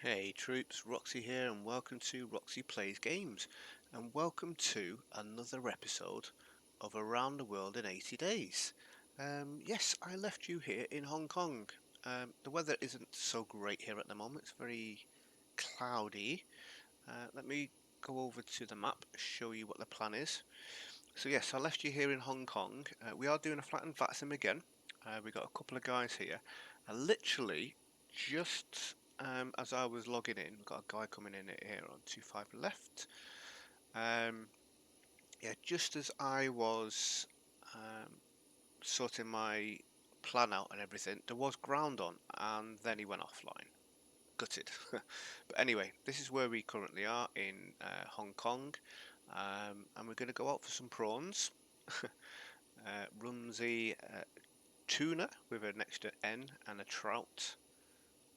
Hey troops, Roxy here and welcome to Roxy Plays Games and welcome to another episode of Around the World in 80 Days. Yes, I left you here in Hong Kong. The weather isn't so great here at the moment, it's very cloudy. Let me go over to the map, show you what the plan is. So yes, I left you here in Hong Kong. We are doing a flattened Vatsim again. We got a couple of guys here. Literally, just as I was logging in, we've got a guy coming in here on 25 left. Yeah, just as I was sorting my plan out and everything, there was ground on, and then he went offline. Gutted. But anyway, this is where we currently are in Hong Kong, and we're going to go out for some prawns. Rumsey tuna with an extra N and a trout,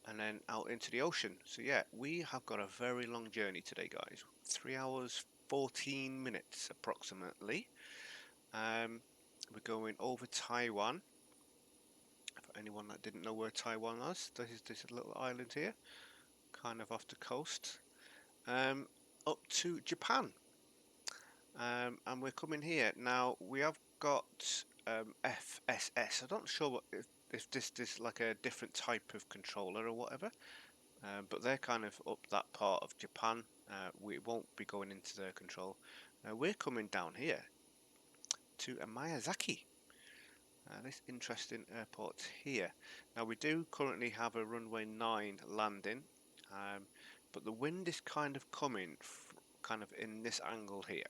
and then out into the ocean. So yeah, we have got a very long journey today, guys. 3 hours 14 minutes approximately. We're going over Taiwan. For anyone that didn't know where Taiwan was, this is a little island here, kind of off the coast. Up to Japan. And we're coming here now. We have got FSS. I'm not sure if this is like a different type of controller or whatever, but they're kind of up that part of Japan. We won't be going into their control. We're coming down here to Miyazaki, this interesting airport here. Now we do currently have a runway 9 landing, but the wind is kind of coming kind of in this angle here.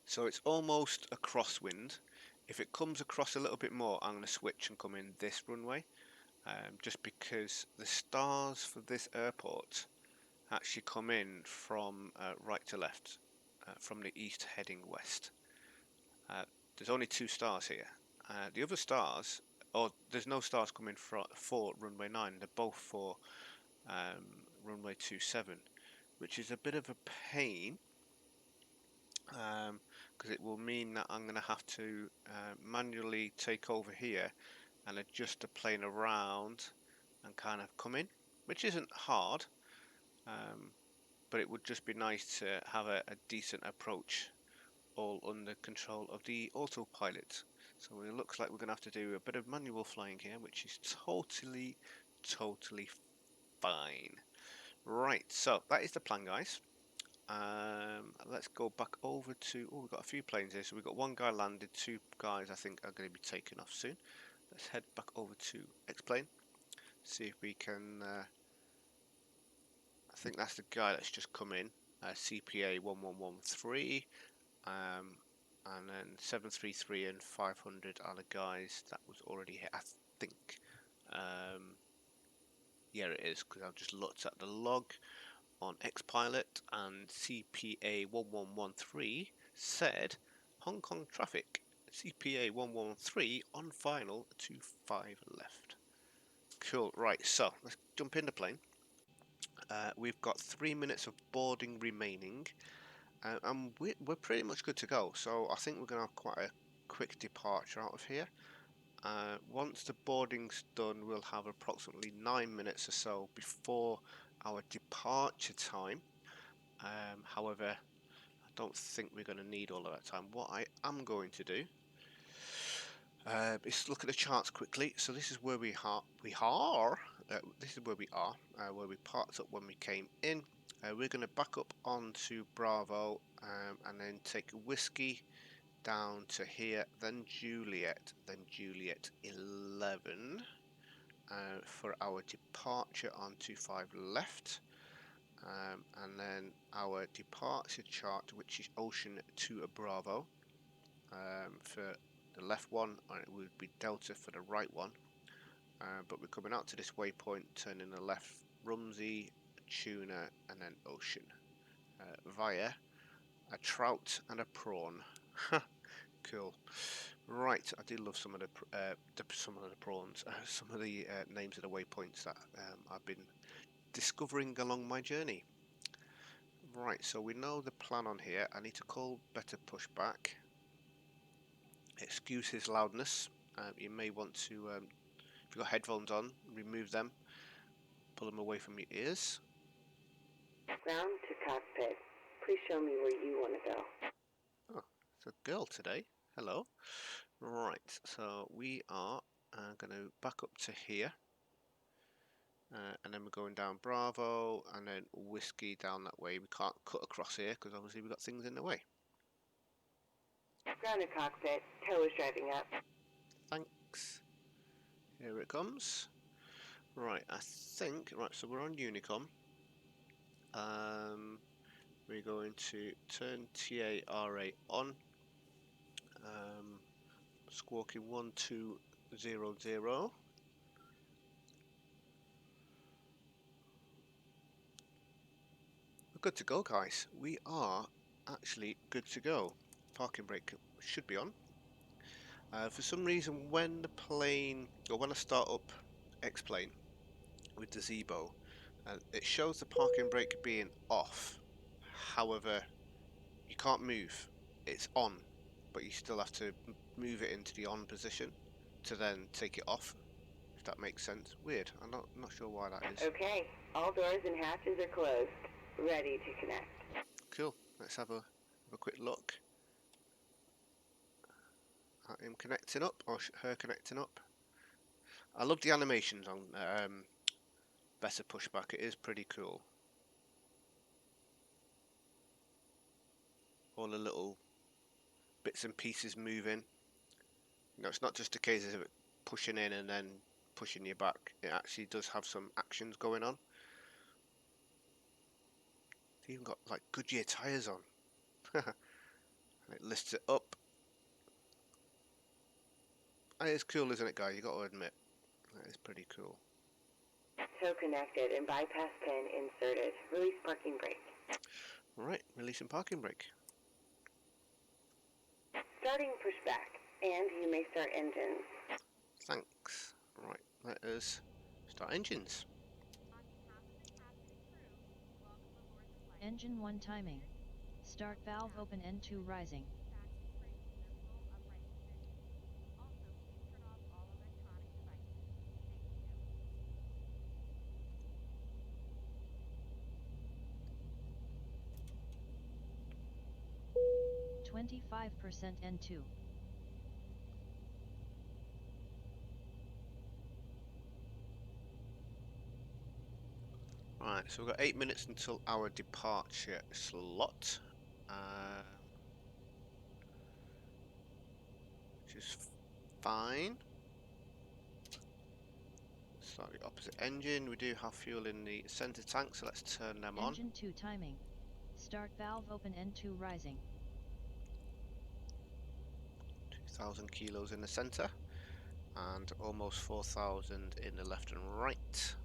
So it's almost a crosswind. If it comes across a little bit more, I'm going to switch and come in this runway, just because the stars for this airport actually come in from right to left, from the east heading west. There's only 2 stars here. The other stars, or there's no stars coming for runway 9, they're both for runway 27, which is a bit of a pain. Because it will mean that I'm going to have to manually take over here and adjust the plane around and kind of come in, which isn't hard, but it would just be nice to have a decent approach all under control of the autopilot. So it looks like we're going to have to do a bit of manual flying here, which is totally fine. Right, so that is the plan, guys. Let's go back over to, we've got a few planes here. So we've got 1 guy landed, 2 guys I think are going to be taking off soon. Let's head back over to Xplane, see if we can, I think that's the guy that's just come in, CPA 1113, and then 733 and 500 are the guys that was already here, I think. Yeah, it is, because I've just looked at the log on Xpilot, and CPA 1113 said Hong Kong traffic, CPA 113 on final 25 left. Cool, right, so let's jump in the plane. We've got 3 minutes of boarding remaining, and we're pretty much good to go. So I think we're going to have quite a quick departure out of here. Once the boarding's done, we'll have approximately 9 minutes or so before our departure time. However, I don't think we're going to need all of that time. What I am going to do is look at the charts quickly. So this is where we are. This is where we are, where we parked up when we came in. We're going to back up onto Bravo, and then take Whiskey down to here, then Juliet 11 for our departure on 25 left. And then our departure chart, which is Ocean to Bravo, for the left one, and it would be Delta for the right one. But we're coming out to this waypoint, turning the left, Rumsey, Tuna, and then Ocean, via a trout and a prawn. Cool. Right, I do love some of the prawns, some of the names of the waypoints that I've been discovering along my journey. Right, so we know the plan on here. I need to call better pushback. Excuse his loudness. You may want to, if you've got headphones on, remove them. pull them away from your ears. Ground to cockpit. Please show me where you want to go. Oh, it's a girl today. Hello. Right, so we are going to back up to here. And then we're going down Bravo and then Whiskey down that way. We can't cut across here because obviously we've got things in the way. Ground to cockpit. Tow is driving up. Thanks. Here it comes. Right, I think, right, so we're on Unicom. We're going to turn TARA on. Squawking 1200. We're good to go, guys. We are actually good to go. Parking brake should be on. For some reason, when the plane, or when I start up Xplane with the Zebo, it shows the parking brake being off. However, you can't move. It's on, but you still have to move it into the on position to then take it off, if that makes sense. Weird. I'm not sure why that is. Okay, all doors and hatches are closed. Ready to connect. Cool. Let's have a quick look at him connecting up, or her connecting up. I love the animations on Better Pushback. It is pretty cool. All the little bits and pieces moving. You know, it's not just a case of it pushing in and then pushing you back. It actually does have some actions going on. It's even got like Goodyear tyres on. And it lifts it up. It's cool, isn't it, guys? You got to admit, that is pretty cool. Tow connected and bypass pin inserted. Release parking brake. Right, releasing parking brake. Starting pushback, and you may start engines. Thanks. Right, let us start engines. Engine 1 timing. Start valve open N2 rising. %, N2. Right, so we've got 8 minutes until our departure slot, which is fine. Slightly opposite engine. We do have fuel in the center tank, so let's turn them on. Engine 2 timing. Start valve open N2 rising. 2,000 kilos in the center and almost 4,000 in the left and right.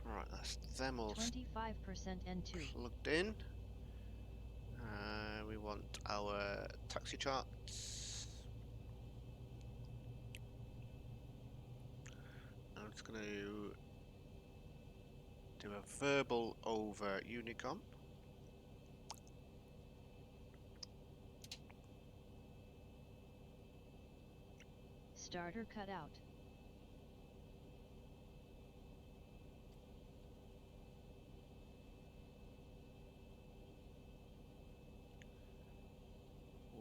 Right, that's them all 25% N2 plugged in. We want our taxi charts. I'm just going to do a verbal over Unicom. Starter cut out.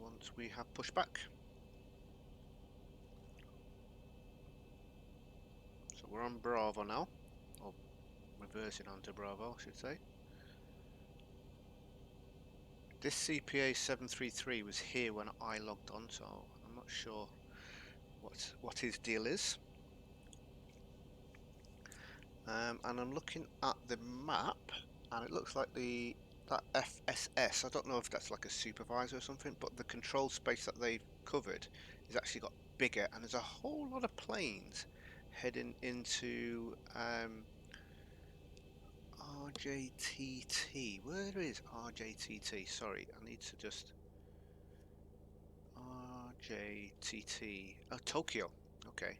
Once we have pushback. So we're on Bravo now, or reversing onto Bravo, I should say. This CPA 733 was here when I logged on, so I'm not sure what his deal is. And I'm looking at the map, and it looks like that FSS, I don't know if that's like a supervisor or something, but the control space that they've covered is actually got bigger, and there's a whole lot of planes heading into RJTT. Where is RJTT? Sorry, I need to just... RJTT. Oh, Tokyo. Okay.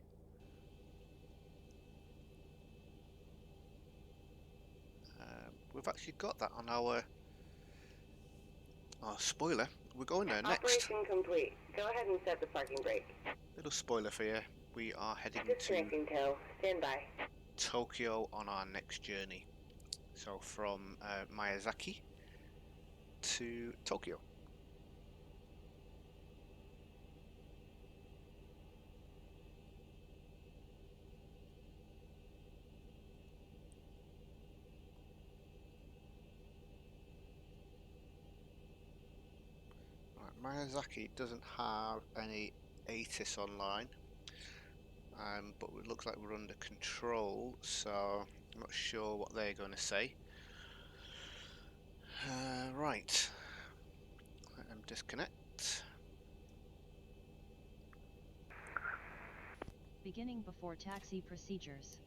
We've actually got that on our... Oh, spoiler. We're going there next. Operation complete. Go ahead and set the parking brake. Little spoiler for you, we are heading to Disconnecting tow. Stand by. Tokyo on our next journey. So from Miyazaki to Tokyo. Right, Miyazaki doesn't have any ATIS online, but it looks like we're under control, so I'm not sure what they're going to say. Right, let them disconnect. Beginning before taxi procedures.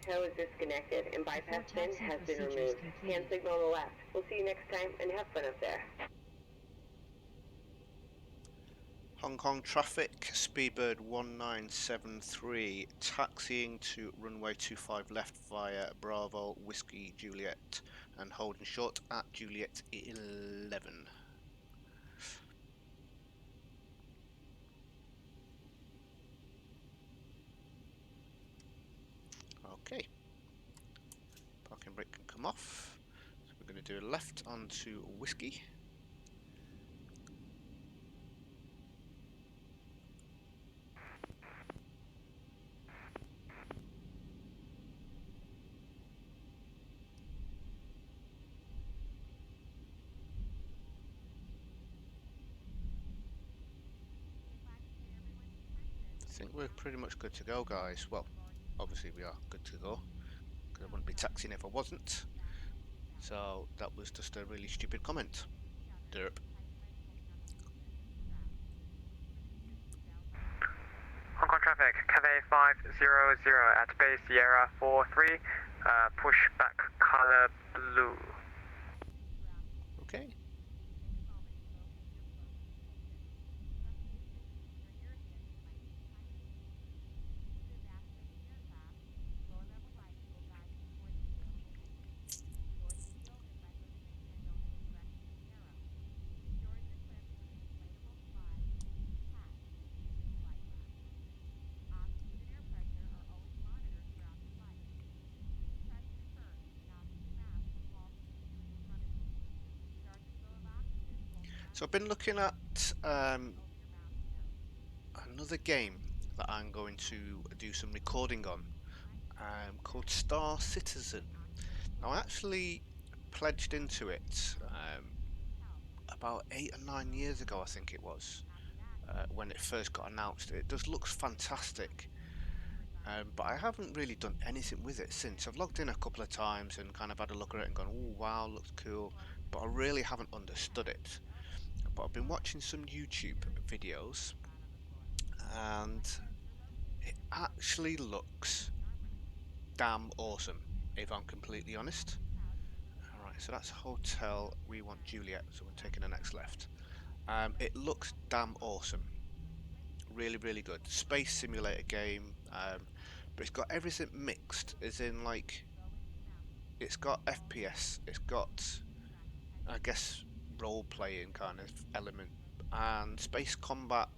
Tow is disconnected and bypass pin taxi has been procedures removed. completed. Hand signal on the left. We'll see you next time and have fun up there. Hong Kong traffic, Speedbird 1973, taxiing to runway 25 left via Bravo Whiskey Juliet and holding short at Juliet 11. Okay, parking brake can come off, so we're going to do a left onto Whiskey. I think we're pretty much good to go, guys. Well, obviously we are good to go, because I wouldn't be taxiing if I wasn't. So that was just a really stupid comment. Derp. Hong Kong traffic, Cathay 500 at base Sierra 43, push back color blue. Okay. So I've been looking at another game that I'm going to do some recording on, called Star Citizen. Now I actually pledged into it about 8 or 9 years ago, I think it was, when it first got announced. It does looks fantastic, but I haven't really done anything with it since. I've logged in a couple of times and kind of had a look at it and gone, oh wow, looks cool, but I really haven't understood it. But I've been watching some YouTube videos and it actually looks damn awesome, if I'm completely honest. Alright, so that's hotel, we want Juliet, so we're taking the next left. It looks damn awesome. Really, really good. Space simulator game, but it's got everything mixed, as in like, it's got FPS, it's got, I guess, role-playing kind of element, and space combat,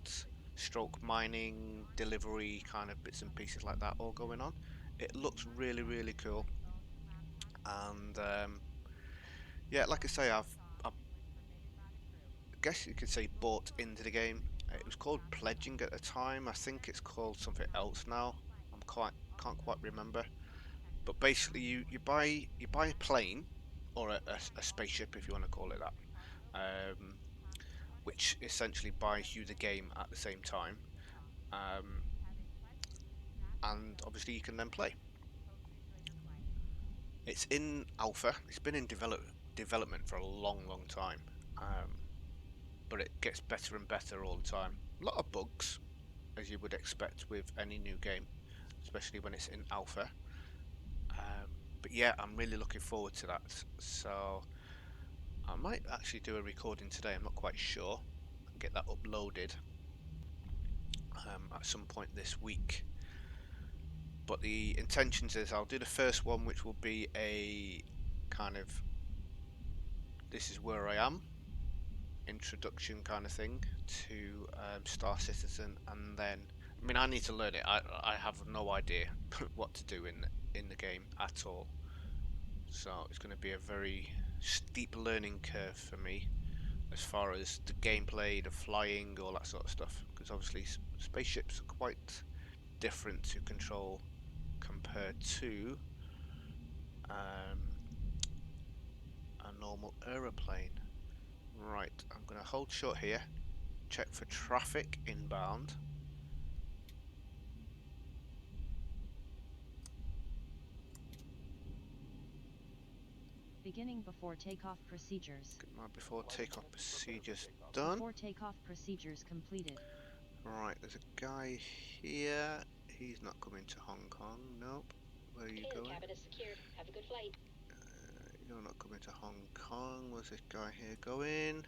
stroke mining, delivery kind of bits and pieces like that all going on. It looks really, really cool, and yeah, like I say, I guess you could say bought into the game. It was called pledging at the time. I think it's called something else now. Can't quite remember. But basically, you buy a plane or a spaceship, if you want to call it that, which essentially buys you the game at the same time, and obviously you can then play. It's in alpha. It's been in development for a long time, but it gets better and better all the time. A lot of bugs, as you would expect with any new game, especially when it's in alpha. But yeah, I'm really looking forward to that. So I might actually do a recording today. I'm not quite sure, and get that uploaded at some point this week. but the intentions is I'll do the first one, which will be a kind of this is where I am introduction kind of thing to Star Citizen, and then I mean I need to learn it. I have no idea what to do in the game at all, so it's going to be a very steep learning curve for me as far as the gameplay, the flying, all that sort of stuff, because obviously spaceships are quite different to control compared to a normal aeroplane. Right, I'm going to hold short here, check for traffic inbound. Beginning before takeoff procedures. Get my before takeoff procedures done. Before takeoff procedures completed. Right, there's a guy here. He's not coming to Hong Kong. Nope. Where are you going? Cabin is secured. Have a good flight. You're not coming to Hong Kong. Where's this guy here going?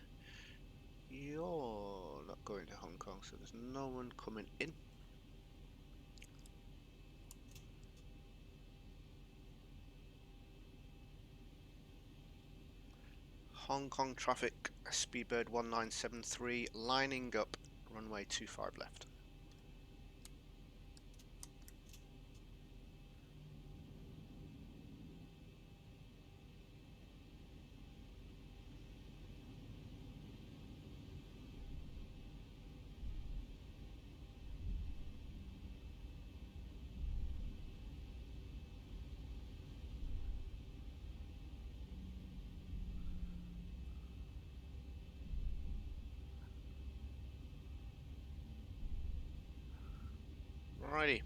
You're not going to Hong Kong, so there's no one coming in. Hong Kong traffic, Speedbird 1973, lining up, runway 25 left. Alrighty.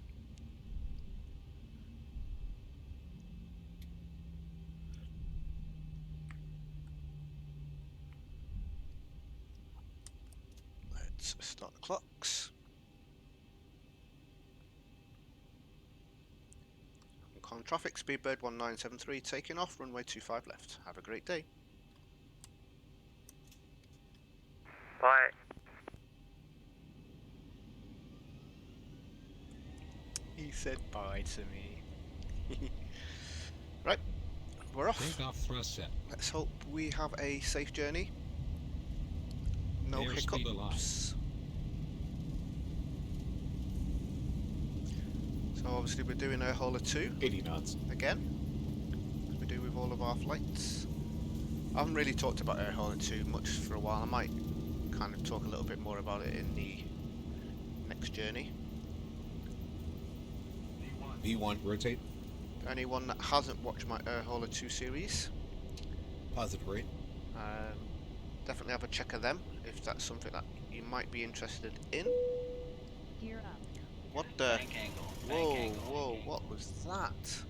Let's start the clocks. Hong Kong traffic, Speedbird 1973, taking off, runway 25 left. Have a great day. Bye. He said bye to me. Right, we're off. Takeoff thrust set. Let's hope we have a safe journey. No Airspeed hiccups. So obviously we're doing a Hola 2 80 knots. again, as we do with all of our flights. I haven't really talked about Air Hola 2 much for a while. I might kind of talk a little bit more about it in the next journey. V1, rotate. Anyone that hasn't watched my Air Hola 2 series, Positive rate. definitely have a check of them if that's something that you might be interested in. Gear up. What the? Whoa, whoa, what was that?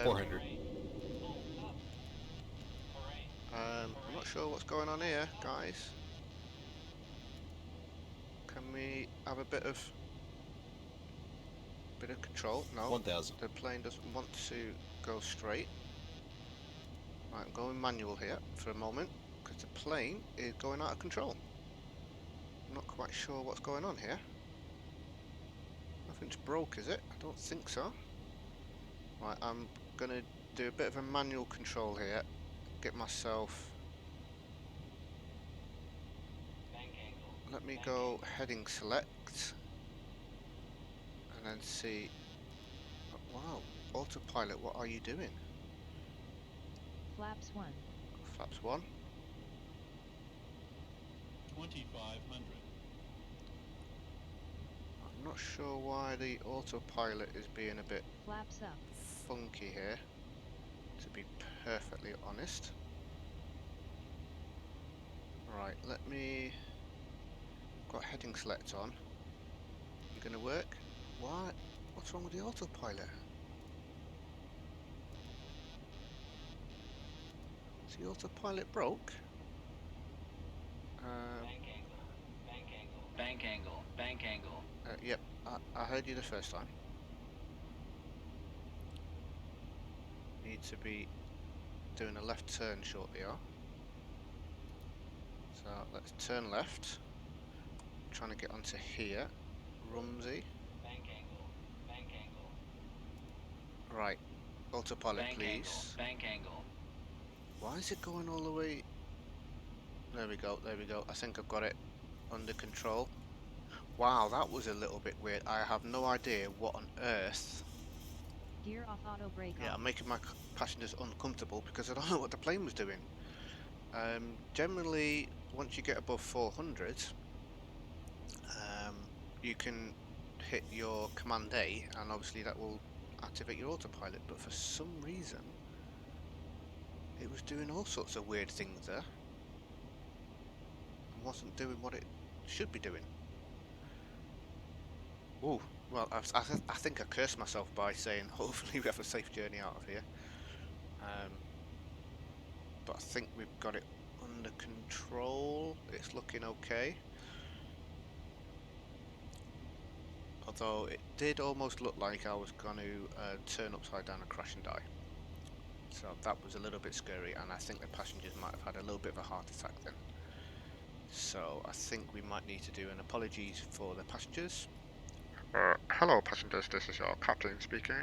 400. I'm not sure what's going on here, guys. Can we have a bit of control? No, 1000. the plane doesn't want to go straight. Right, I'm going manual here for a moment because the plane is going out of control. I'm not quite sure what's going on here. Nothing's broke, is it? I don't think so. Right, I'm gonna do a bit of a manual control here. Get myself. Let me go heading select. And then see. Wow, autopilot, what are you doing? Flaps 1. Flaps 1. 2500. I'm not sure why the autopilot is being a bit Flaps up. funky here, to be perfectly honest. Right, let me. Got heading select on. You gonna work? What? What's wrong with the autopilot? Is the autopilot broke? Bank angle. Yep, I heard you the first time. Need to be doing a left turn shortly, yeah? So let's turn left. Trying to get onto here. Rumsey. Right, autopilot Bank please. angle. Bank angle. Why is it going all the way? There we go, there we go. I think I've got it under control. Wow, that was a little bit weird. I have no idea what on earth. Gear off, auto brake Yeah, off. I'm making my passengers uncomfortable because I don't know what the plane was doing. Generally, once you get above 400, you can hit your Command A, and obviously that will activate your autopilot. But for some reason, it was doing all sorts of weird things there, and wasn't doing what it should be doing. Oh, well, I think I cursed myself by saying, hopefully we have a safe journey out of here. But I think we've got it under control. It's looking okay. Although it did almost look like I was going to turn upside down and crash and die. So that was a little bit scary, and I think the passengers might have had a little bit of a heart attack then. So I think we might need to do an apologies for the passengers. Hello passengers, this is your captain speaking.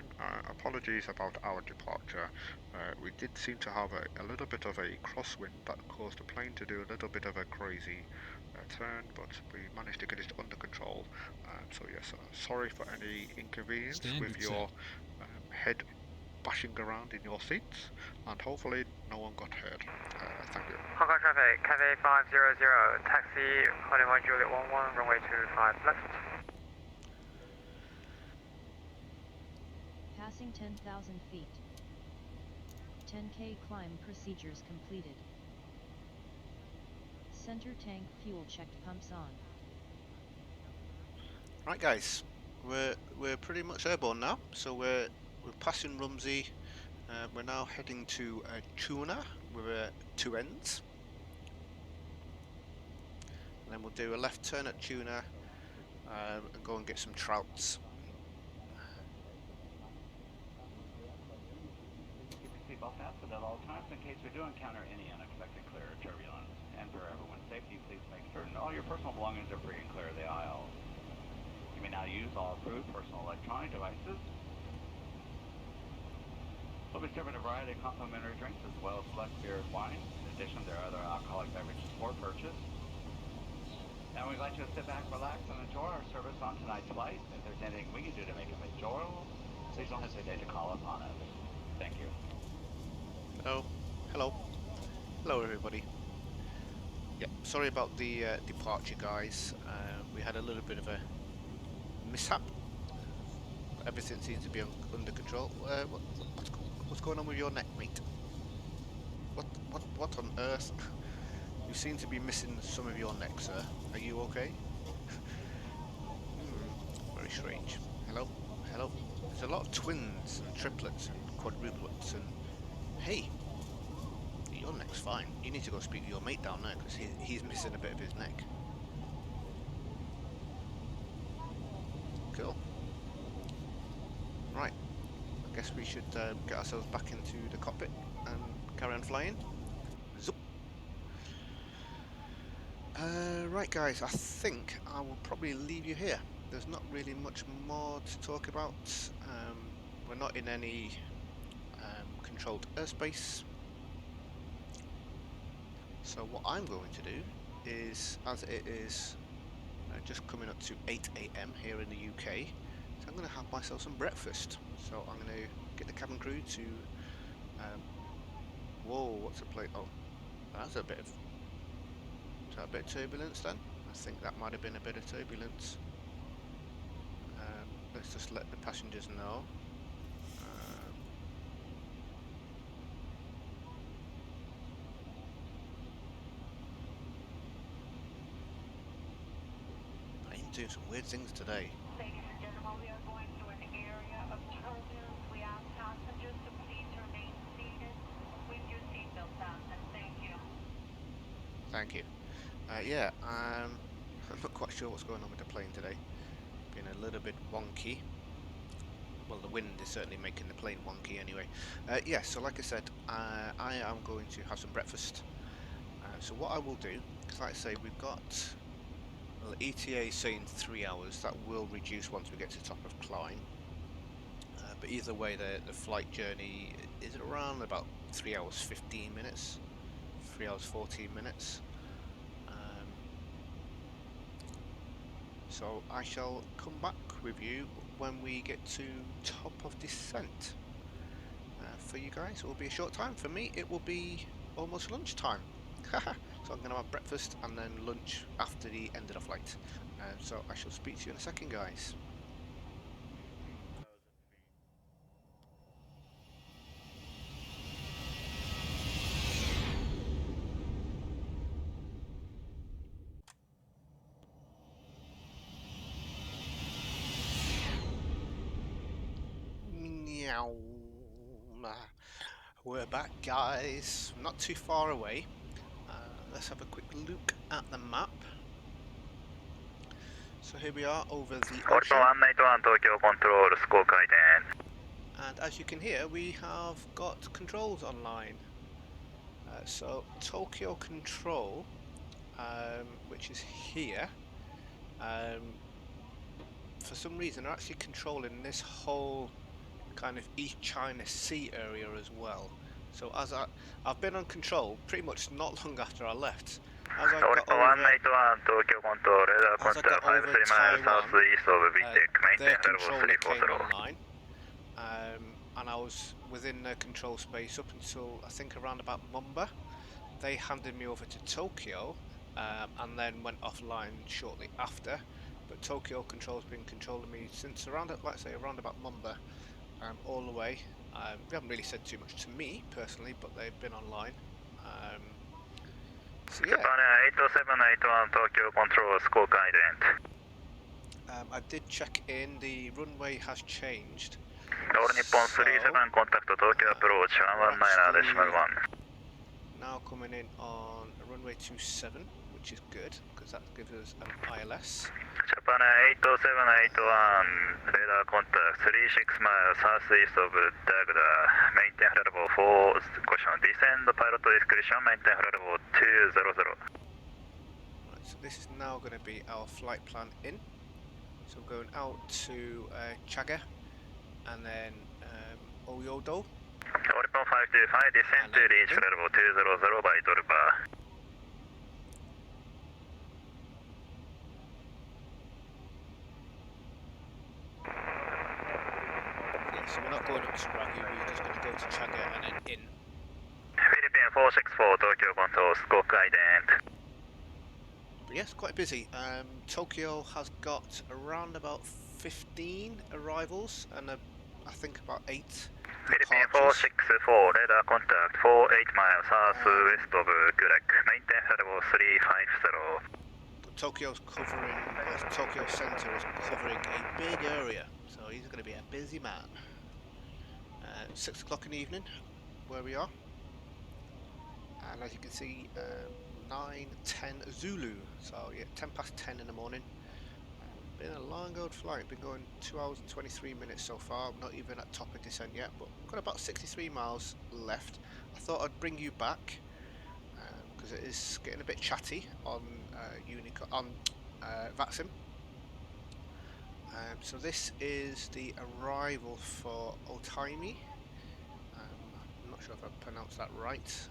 Apologies about our departure. We did seem to have a little bit of a crosswind that caused the plane to do a little bit of a crazy turn, but we managed to get it under control. So yes, sorry for any inconvenience Standard with your head bashing around in your seats, and hopefully no one got hurt. Thank you. Hong Kong traffic, Cathay 500, taxi 21 Juliet 11, runway 25 left. Passing 10,000 feet. 10K climb procedures completed. Center tank fuel checked, pumps on. Right, guys, we're pretty much airborne now. So we're passing Rumsey. We're now heading to Tuna with two ends. And then we'll do a left turn at Tuna and go and get some trouts. Keep your seatbelt fastened at all times in case we do encounter any unexpected clear or turbulence. And for everyone's safety, please make certain all your personal belongings are free and clear of the aisle. You may now use all approved personal electronic devices. We'll be serving a variety of complimentary drinks as well as select beer and wine. In addition, there are other alcoholic beverages for purchase. And we'd like you to sit back, relax, and enjoy our service on tonight's flight. If there's anything we can do to make it enjoyable, please don't hesitate to call upon us. Thank you. Hello, hello, hello everybody. Yeah, sorry about the departure, guys. We had a little bit of a mishap. Everything seems to be under control. What's going on with your neck, mate? What on earth? You seem to be missing some of your neck, sir. Are you okay? Very strange. Hello, hello. There's a lot of twins and triplets and quadruplets and hey, your neck's fine. You need to go speak to your mate down there because he's missing a bit of his neck. Cool. Right. I guess we should get ourselves back into the cockpit and carry on flying. Zoop. Right, guys. I think I will probably leave you here. There's not really much more to talk about. We're not in any controlled airspace. So what I'm going to do is, as it is just coming up to 8 AM here in the UK, so I'm going to have myself some breakfast. So I'm going to get the cabin crew to, whoa, what's the plate? Oh, that's a bit of, is that a bit of turbulence then? I think that might have been a bit of turbulence. Let's just let the passengers know. I'm doing some weird things today. Ladies and gentlemen, we are going through an area of turbulence. We ask passengers to please remain seated with your seatbelt fastened. Thank you. Thank you. Yeah, I'm not quite sure what's going on with the plane today. Been a little bit wonky. Well, the wind is certainly making the plane wonky anyway. Yeah, so like I said, I am going to have some breakfast. So what I will do, because like I say, we've got, well, ETA saying 3 hours. That will reduce once we get to the top of climb. but either way, the flight journey is around about 3 hours 15 minutes, 3 hours 14 minutes. So I shall come back with you when we get to top of descent. For you guys, it will be a short time. For me, it will be almost lunchtime. So I'm going to have breakfast and then lunch after the end of the flight. So I shall speak to you in a second, guys. Meow. We're back, guys. Not too far away. Let's have a quick look at the map. So here we are over the ocean. And as you can hear, we have got controls online. So Tokyo Control, which is here, for some reason are actually controlling this whole kind of East China Sea area as well. So as I've been on control pretty much not long after I left. As I got over Taiwan, their controller came online, and I was within their control space up until I think around about Mumbai. They handed me over to Tokyo, and then went offline shortly after. But Tokyo Control's been controlling me since around, like I say, around about Mumbai, all the way. They haven't really said too much to me personally, but they've been online. So yeah. I did check in. The runway has changed. So, now coming in on runway 27, which is good because that gives us an ILS. Japan 80781, radar contact 36 miles southeast of Dagda, maintain flight level 4, caution, descend pilot discretion, maintain flight level 200. Right, so this is now going to be our flight plan in. So we're going out to Chaga and then Oyodo. Oricon 525, descend to reach flight level 200 by Dolba. So we're not going up to Ragu, we're just going to go to Chaga and then in. Philippine 464, Tokyo Control, Scope Ident. But yes, quite busy. Tokyo has got around about 15 arrivals and I think about 8 Philippine departures. 464, radar contact 48 miles southwest of Gulag, maintain flight level 350. Tokyo's covering, Tokyo Center is covering a big area, so he's going to be a busy man. 6 o'clock in the evening, where we are, and as you can see, 9:10 Zulu. So yeah, 10 past 10 in the morning. Been a long old flight. Been going 2 hours and 23 minutes so far. Not even at top of descent yet, but got about 63 miles left. I thought I'd bring you back because it is getting a bit chatty on Vatsim. So this is the arrival for Otaimi. I'm not sure if I pronounced that right,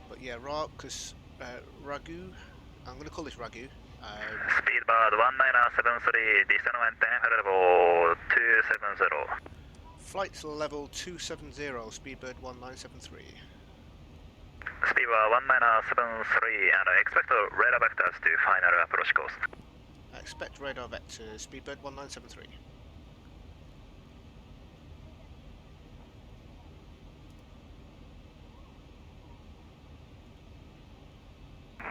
but yeah, because Ragu, I'm going to call this Ragu. Speedbird 1973, descend maintain flight level 270. Flight level 270, Speedbird 1973. Speedbird 1973, and expect radar vectors to final approach course. Expect radar vectors, Speedbird 1973.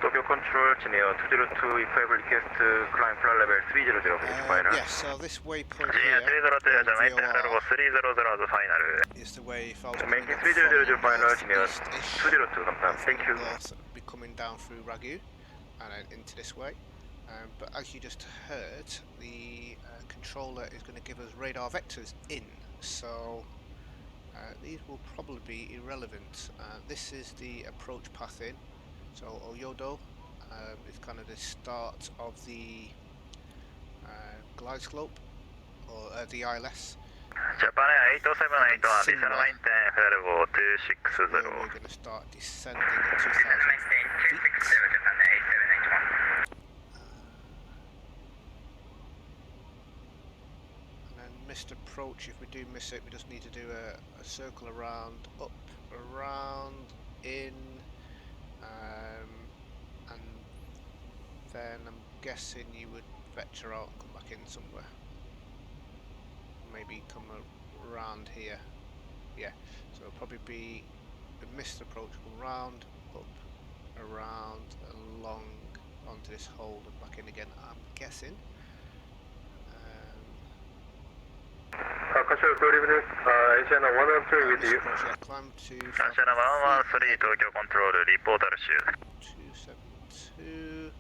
Tokyo Control, Geneo 202, if able request to climb flight level 300 for final. Yes, so this waypoint Yeah, here, 302, maintain flight level 300 as a final. is the way if I was Maintain 300 final, Geneo 202, thank you. North, be coming down through Ragu and then into this way. But as you just heard, the controller is going to give us radar vectors in, so these will probably be irrelevant. This is the approach path in, so Oyodo is kind of the start of the glide slope, or the ILS. Japan Air 8781, descend maintain flight level Where 260. we're going to start descending at 2,000 feet. Japan A781. And then missed approach, if we do miss it, we just need to do a circle around, up, around, in, and then I'm guessing you would vector out and come back in somewhere. Maybe come around here. Yeah, so it'll probably be a missed approach, come round, up, around, along, onto this hold and back in again, I'm guessing. Good evening. Asiana 113 with you. Yeah, climb to Asiana 113, Tokyo Control, report altitude. 272,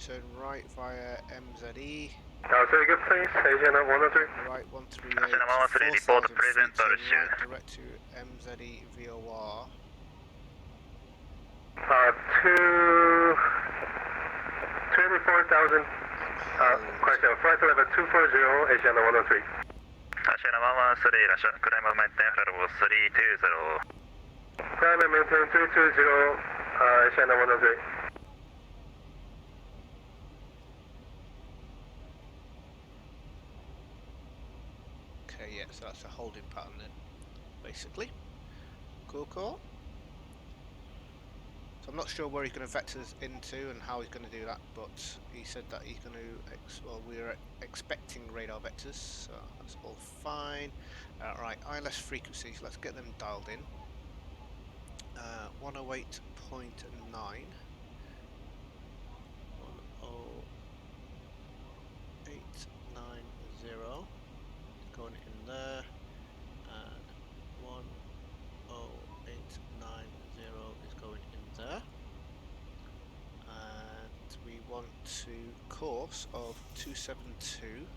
turn right via MZE. Say good please, Asiana 113. Right 138, Asiana 113, report present altitude. right, direct to MZE VOR. 24,000. Question, flight level 240, Asiana 113. Asiana 113, climb and maintain flight level 320. Climb and maintain 320, Asiana 113. Okay, yeah, so that's a holding pattern then, basically. Cool. So I'm not sure where he's going to vector us into and how he's going to do that, but he said that he's going to, well, we're expecting radar vectors, so that's all fine. Right, ILS frequencies, let's get them dialed in. 108.9. 10890 going in there, and 10890 is going in there, and we want to course of 272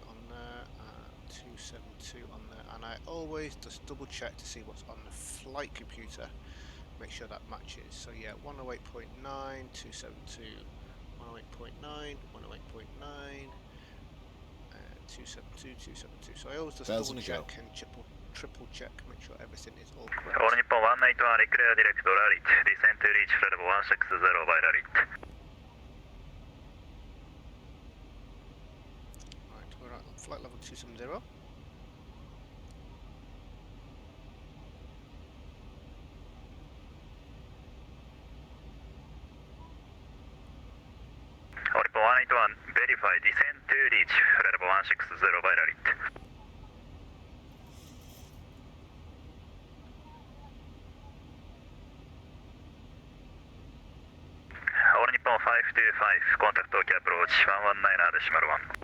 on there, 272 on there, and I always just double check to see what's on the flight computer, make sure that matches. So yeah, 108.9, 272, 108.9, 108.9, 272, 272. So I always just double check and triple check, make sure everything is all correct. All Nippon 191, declare direct rally, descend to reach flight level 160 by rally. Right, we're at flight level 270. All Nippon 181, verify descend to reach flight level 160 by rally. All Nippon 525, contact Tokyo approach 119.1.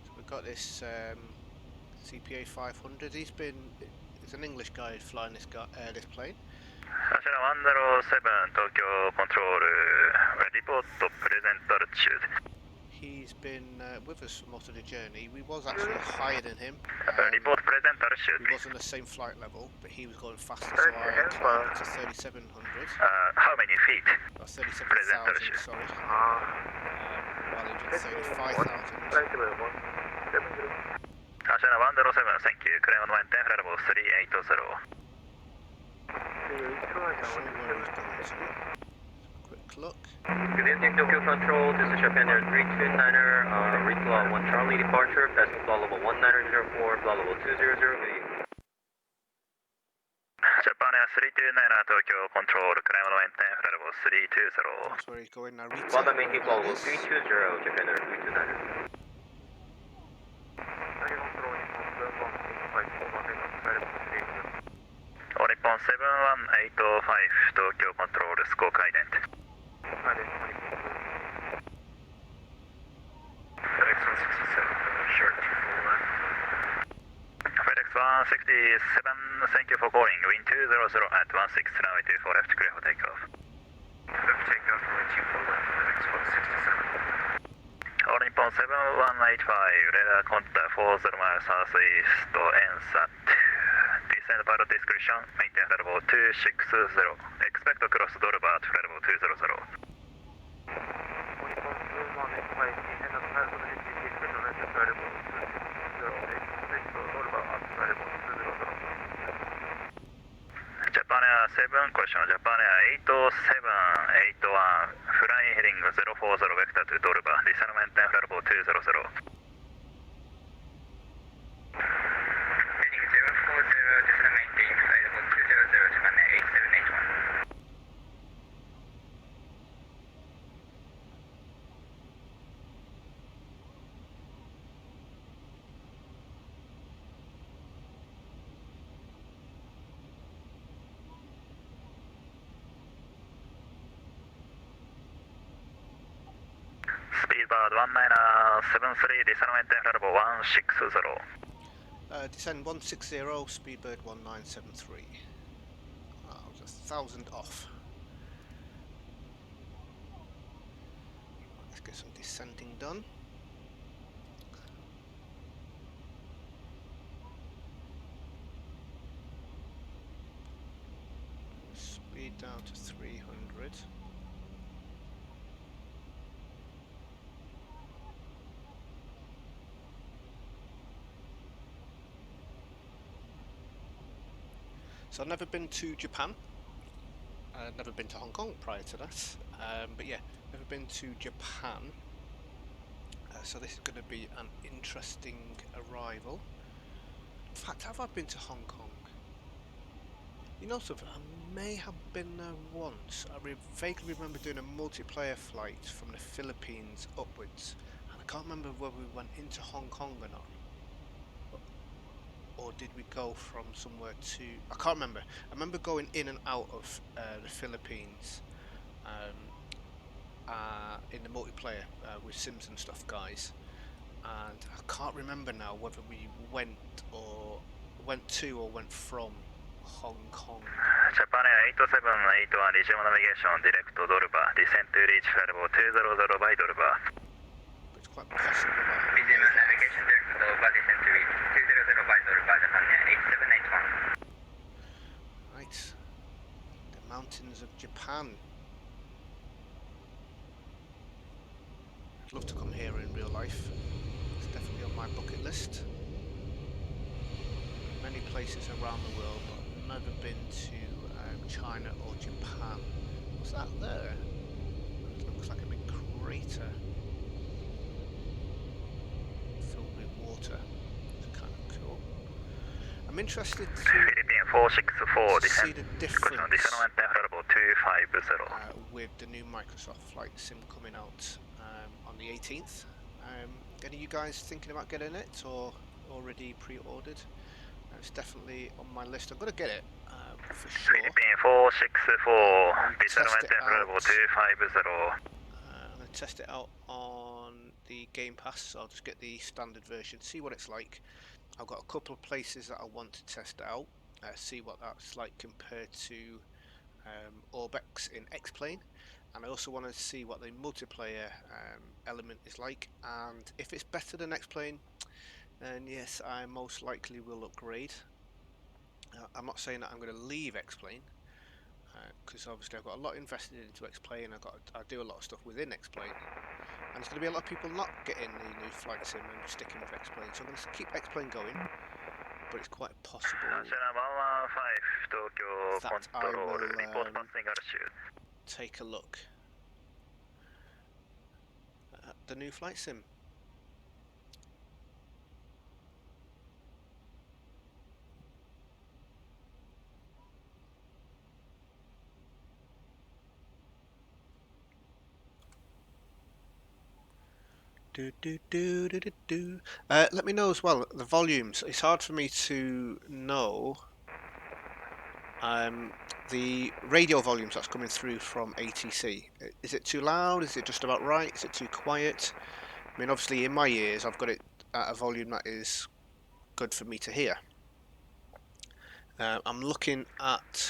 So we've got this CPA 500. It's an English guy flying this plane. Asiana 107, Tokyo Control, report present altitude. He's been with us for most of the journey. We was actually higher than him. Report present altitude. He was on the same flight level, but he was going faster, so I climbed to 3,700. How many feet? Or 37,000, sorry. While he did 35,000. Asiana 107, thank you. Climb and maintain flight level 380. Quick look. Good evening, Tokyo Control. This is Japan Air 329er. Reclaw 1 Charlie departure, passing flight level 1904, flight level 200 with you. Japan Air 329er, Tokyo Control, climb and maintain flight level 320. That's where he's going now. Flight maintaining flight level 320, Japan Air 329er. All Nippon 71805, Tokyo Control, scope ident. FedEx 167, short to full left. FedEx 167, thank you for calling. Wind 200 at 16, now it is for left, clear for takeoff. Left takeoff, wind 2 for left, FedEx 167. All Nippon 7185, radar contact 40 miles southeast, NSAT. descend pilot discretion, maintain flight level 260. Expect to cross Dolba at flight level 200. Japan Air 7, question Japan Air 8781, flying heading 040 vector to Dolba, descend maintain flight level 200. Heading 040, descend maintain flight level 200, Japan Air 8781. Speedbird 1973, descend maintain flight level 160. Descend 160, Speedbird 1973. I was 1,000 off. Let's get some descending done. Speed down to 300. So I've never been to Japan. Never been to Hong Kong prior to that. But yeah, never been to Japan. So this is going to be an interesting arrival. In fact, have I been to Hong Kong? You know something, I may have been there once. I vaguely remember doing a multiplayer flight from the Philippines upwards. And I can't remember whether we went into Hong Kong or not. Or did we go from somewhere to... I can't remember. I remember going in and out of the Philippines in the multiplayer with Sims and stuff, guys. And I can't remember now whether we went to or went from Hong Kong. Japan Air 8781, resume navigation, direct to Dolba, descend to reach flight level 200 by Dolba. But it's quite possible that... Resume navigation, direct to Dolba, descend to reach 200 by Dolba, Japan Air 8781. Right. The mountains of Japan. I'd love to come here in real life. It's definitely on my bucket list. Many places around the world, but I've never been to China or Japan. What's that there? It looks like a big crater filled with water. It's kind of cool. I'm interested to Philippine 464, see the difference descend with the new Microsoft Flight Sim coming out on the 18th. Any of you guys thinking about getting it or already pre-ordered? It's definitely on my list. I'm going to get it for sure. Philippine 464, descend Test it out. 250. I'm going to test it out on the Game Pass, so I'll just get the standard version, see what it's like. I've got a couple of places that I want to test out, see what that's like compared to Orbex in Xplane, and I also want to see what the multiplayer element is like, and if it's better than Xplane, then yes, I most likely will upgrade. I'm not saying that I'm going to leave Xplane, because obviously I've got a lot invested into Xplane. I do a lot of stuff within Xplane, and there's going to be a lot of people not getting the new flight sim and sticking with Xplane. So I'm going to keep Xplane going, but it's quite possible that I will take a look at the new flight sim. Let me know as well the volumes. It's hard for me to know the radio volumes that's coming through from ATC. Is it too loud? Is it just about right? Is it too quiet? I mean, obviously in my ears I've got it at a volume that is good for me to hear. I'm looking at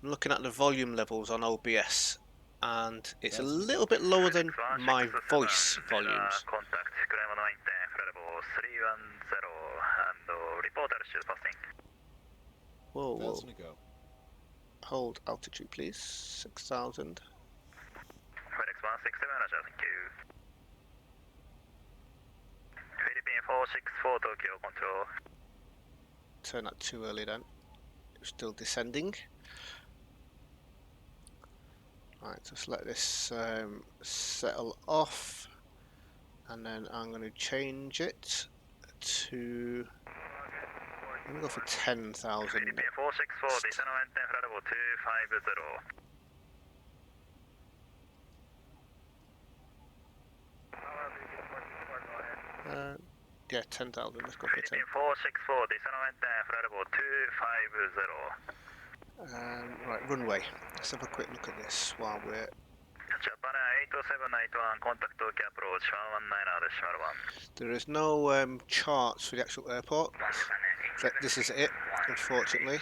the volume levels on OBS, and it's a little bit lower than my voice volumes. and report altitude passing. Whoa, whoa. Thousand to go. Hold altitude, please. 6,000. FedEx 167, Roger, thank you. Philippine 464, Tokyo Control. Turn that too early then. Still descending. Right, just let this settle off, and then I'm going to change it to. I'm going to go for 10,000. Philippine 464, descend maintain flight level 250. Yeah, 10,000. Let's go for 10. Philippine 464, descend maintain flight level 250. Right, runway. Let's have a quick look at this while we're. Japan 80781, contact Tokyo approach 119, There is no charts for the actual airport. This is it, unfortunately.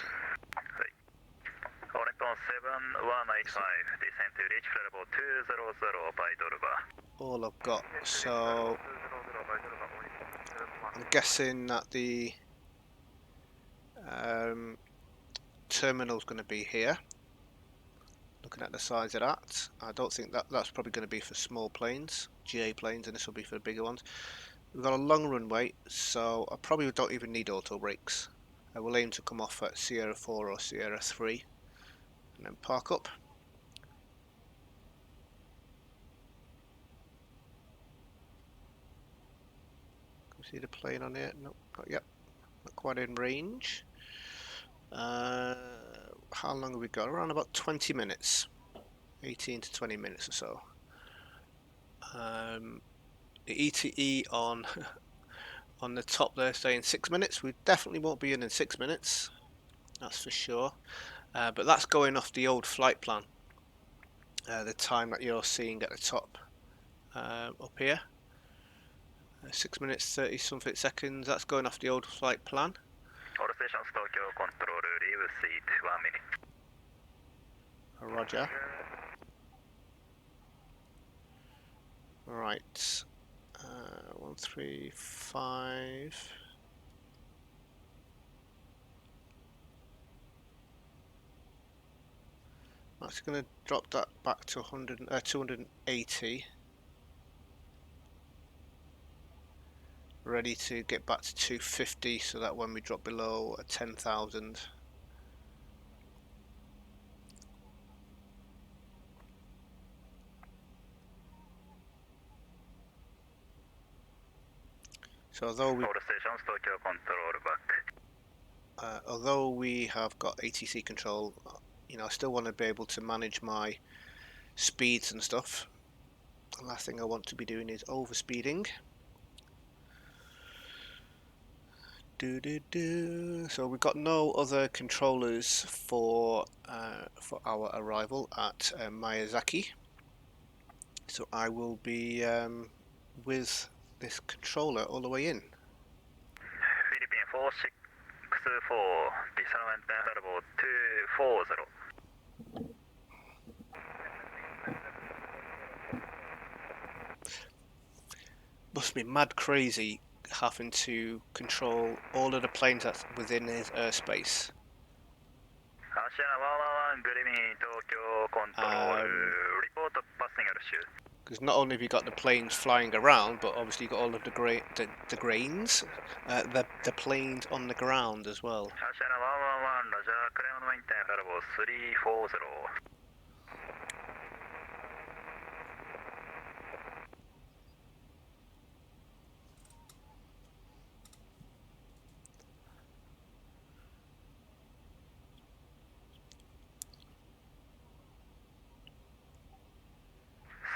Oricon 7185, descend to reach flight level 200 by Dolba. All I've got. So I'm guessing that the terminal's going to be here. Looking at the size of that, I don't think that's probably going to be for small planes, GA planes, and this will be for the bigger ones. We've got a long runway, so I probably don't even need auto brakes. I will aim to come off at Sierra 4 or Sierra 3 and then park up. Can you see the plane on here? Nope, not yet. Not quite in range. How long have we got? Around about 20 minutes. 18 to 20 minutes or so. The ETE on on the top there saying 6 minutes. We definitely won't be in 6 minutes, that's for sure. But that's going off the old flight plan. The time that you're seeing at the top up here, 6 minutes 30 something seconds. That's going off the old flight plan. All stations Tokyo control, leave seat 1 minute. Roger. Right. 135. I'm actually going to drop that back to 280. Ready to get back to 250 so that when we drop below 10,000. So although we have got ATC control, you know, I still want to be able to manage my speeds and stuff. The last thing I want to be doing is overspeeding. So we've got no other controllers for our arrival at Miyazaki. So I will be with this controller all the way in. Philippine 464, descend maintain flight level 240. Must be mad crazy having to control all of the planes that's within his airspace. Asiana 111, good evening, Tokyo control, report passing altitude. Because not only have you got the planes flying around, but obviously you've got all of the grains, the planes on the ground as well. Asiana 111, Roger, clear on maintain flight level 340.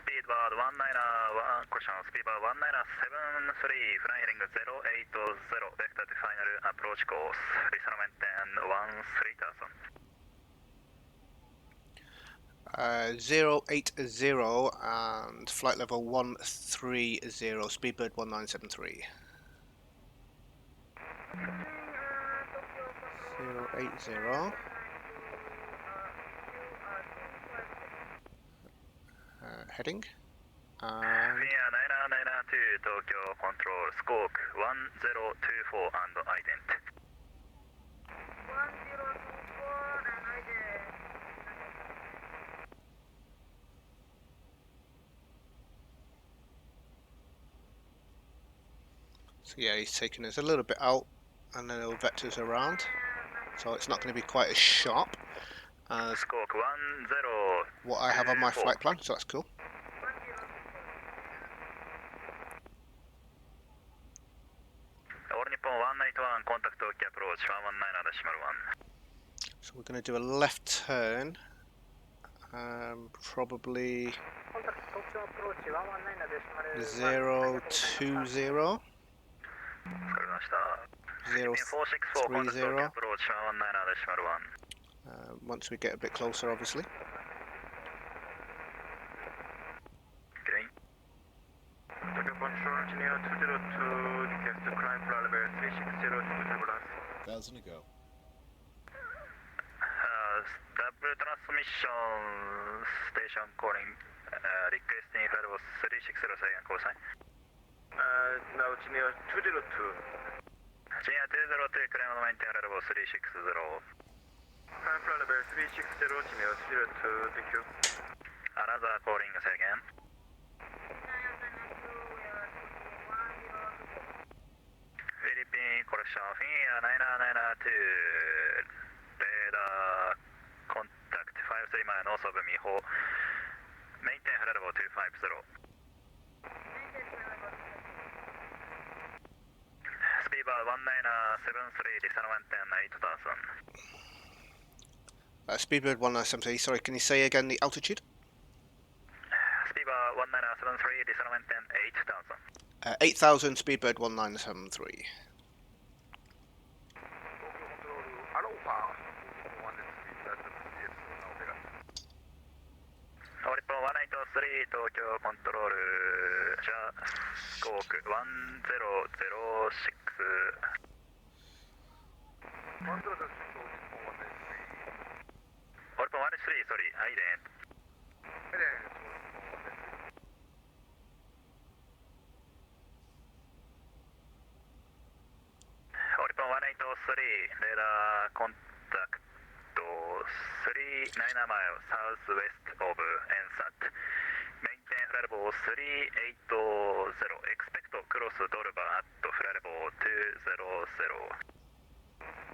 Speedbird 191, question, Speedbird 1973, flying heading 080, vector to final approach course, descend maintain 13,000. 080 and flight level 130, Speedbird 1973. 080. Heading. Via 9992, Tokyo Control, Squawk 1024 and ident. 1024 and ident. So yeah, he's taking us a little bit out and then he'll vector us around. So it's not going to be quite as sharp as Squawk 1024. what I have on my flight plan, so that's cool. All Nippon 181, contact Tokyo approach 119.1. So we're going to do a left turn, probably 020. わかりました。 030. 464, contact Tokyo approach 119.1. Once we get a bit closer, obviously. Okay. Tokyo Control Engineer 202, request to climb flight level 360 to turbulence. 1,000 to go. Double transmission station calling, requesting flight level 360 second call sign. Now Engineer 202. Engineer 202, climb on maintain flight level 360. Climb flight level 360, Engineer 202, thank you. Another calling say again. Philippine correction, Finnair 9992, radar contact 53 mile north of Miho, maintain flight level 250. Speed bar 1973, descent 110, 8000. Speedbird 1973, sorry, can you say again the altitude? Speed bar 1973, descent 110, 8000. 8,000, Speedbird 1973. Oripo 183, Tokyo Control, Squawk 1006. Oripo 183, sorry, ident. Oripo 183, radar contact 39 mile southwest of NSAT. Maintain flight level 380. Expect cross Dolba at flight level 200.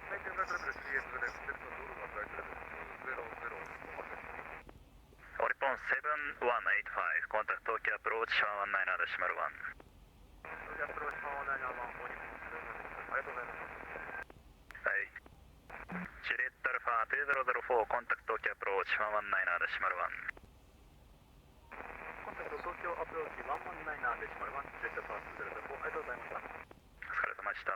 Maintain flight level 380, expect Dolba flight level 200. Oripon 7185, contact Tokyo approach 119.1. Tokyo approach 119.1, ありがとうございます。はい。Juliet Alpha 2004, contact Tokyo approach 119.1. Contact Tokyo approach 119.1, Juliet Alpha 2004、ありがとうございました。お疲れ様でした。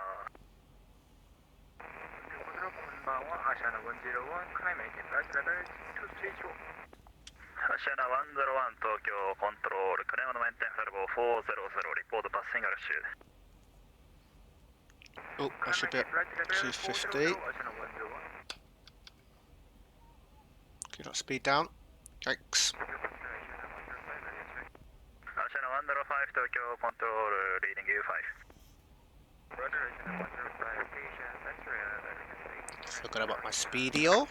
Tokyo Control こんばんは、アシャナ101、climb maintain flight level 230。アシャナ101、東京コントロール、クレームのメンテンフライブ400、リポートパッシングラッシュ。Oh, I should be at 250. Okay, that speed down. Thanks. アシャナ105、東京コントロール、リーディング U5。 Forgot about my speedio.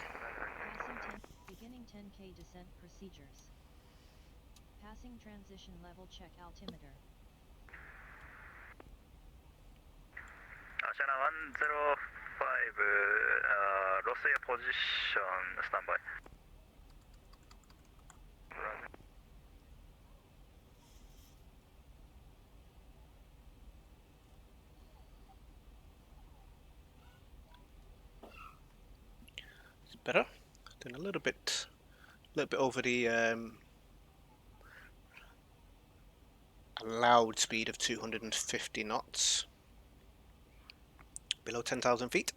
Beginning 10K descent procedures. Passing transition level check altimeter. アシャナ105、ロスやポジション、スタンバイ。Better. Doing a little bit over the allowed speed of 250 knots. Below 10,000 feet.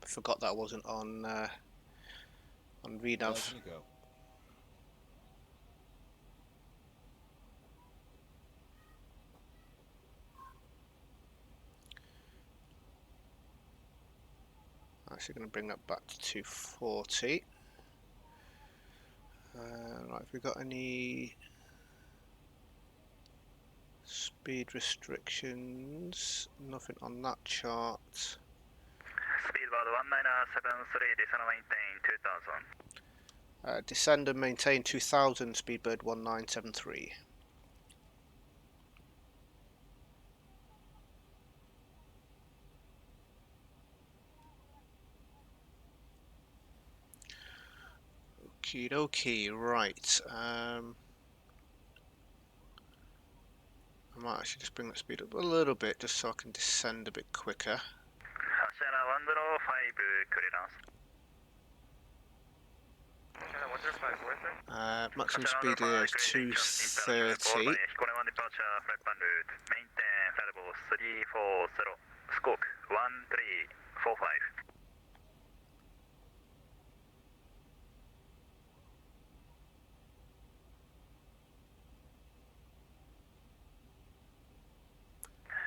Forgot that I wasn't on VNav. 1,000 to go. Actually going to bring that back to 240. Right, have we got any Speed restrictions, nothing on that chart. Speedbird 1973, descend and maintain 2000. Descend and maintain 2000, Speedbird 1973. Okie dokie, right. I might actually just bring that speed up a little bit just so I can descend a bit quicker. Ashana 105 clearance. Ashana 105, where sir? Maximum speed here is 230. Hikone 1 departure, flight plan route. Maintain variable 340. Scope 1345.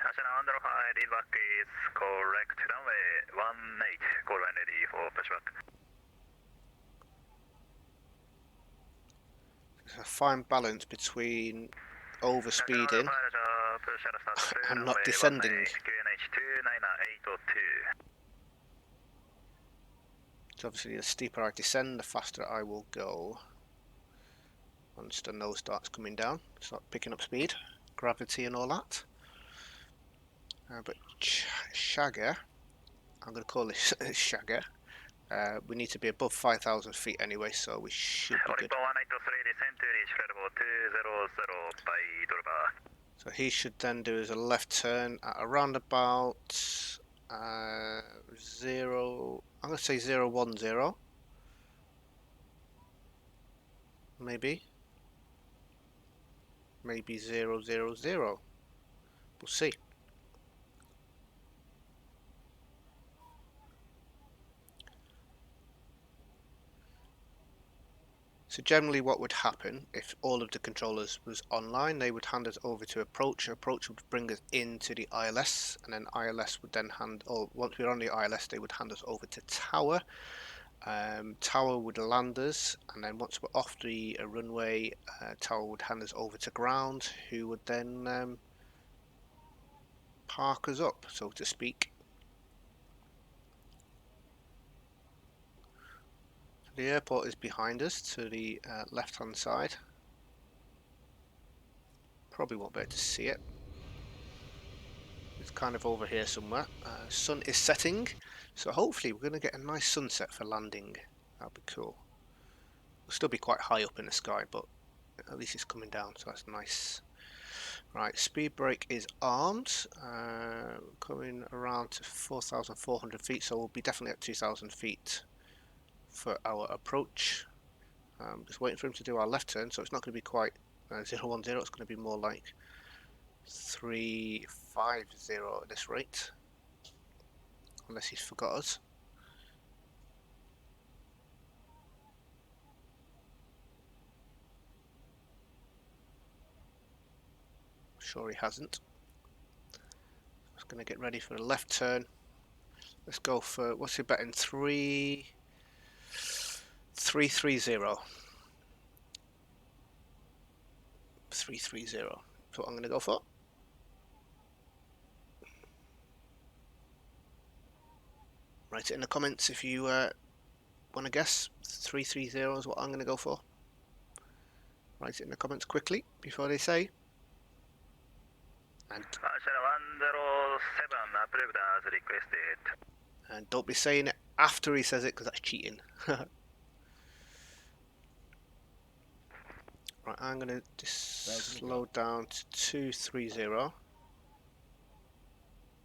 Ashana 105, lead back is correct. Runway 18, call line ready for pushback. There's a fine balance between overspeeding and not descending. So obviously the steeper I descend, the faster I will go. Once the nose starts coming down, start picking up speed, gravity and all that. But Shagger, I'm going to call this Shagger. We need to be above 5,000 feet anyway, so we should be good. So he should then do as a left turn at around about 0. I'm going to say 010. Maybe 000. We'll see. So generally what would happen if all of the controllers was online, they would hand us over to approach. Approach would bring us into the ILS, and then ILS would then once we're on the ILS, they would hand us over to tower. Tower would land us, and then once we're off the runway, tower would hand us over to ground, who would then park us up, so to speak. The airport is behind us to the left hand side. Probably won't be able to see it. It's kind of over here somewhere. Sun is setting, so hopefully we're going to get a nice sunset for landing. That'll be cool. We'll still be quite high up in the sky, but at least it's coming down, so that's nice. Right, speed brake is armed. Coming around to 4,400 feet, so we'll be definitely at 2,000 feet for our approach. Just waiting for him to do our left turn, so it's not going to be quite 010, it's going to be more like 350 at this rate, unless he's forgot us. Sure he hasn't. Just going to get ready for a left turn. Let's go for, what's he betting? 330. That's what I'm going to go for. Write it in the comments if you want to guess. 330 is what I'm going to go for. Write it in the comments quickly before they say. And don't be saying it after he says it, because that's cheating. Right, I'm going to slow down to 230.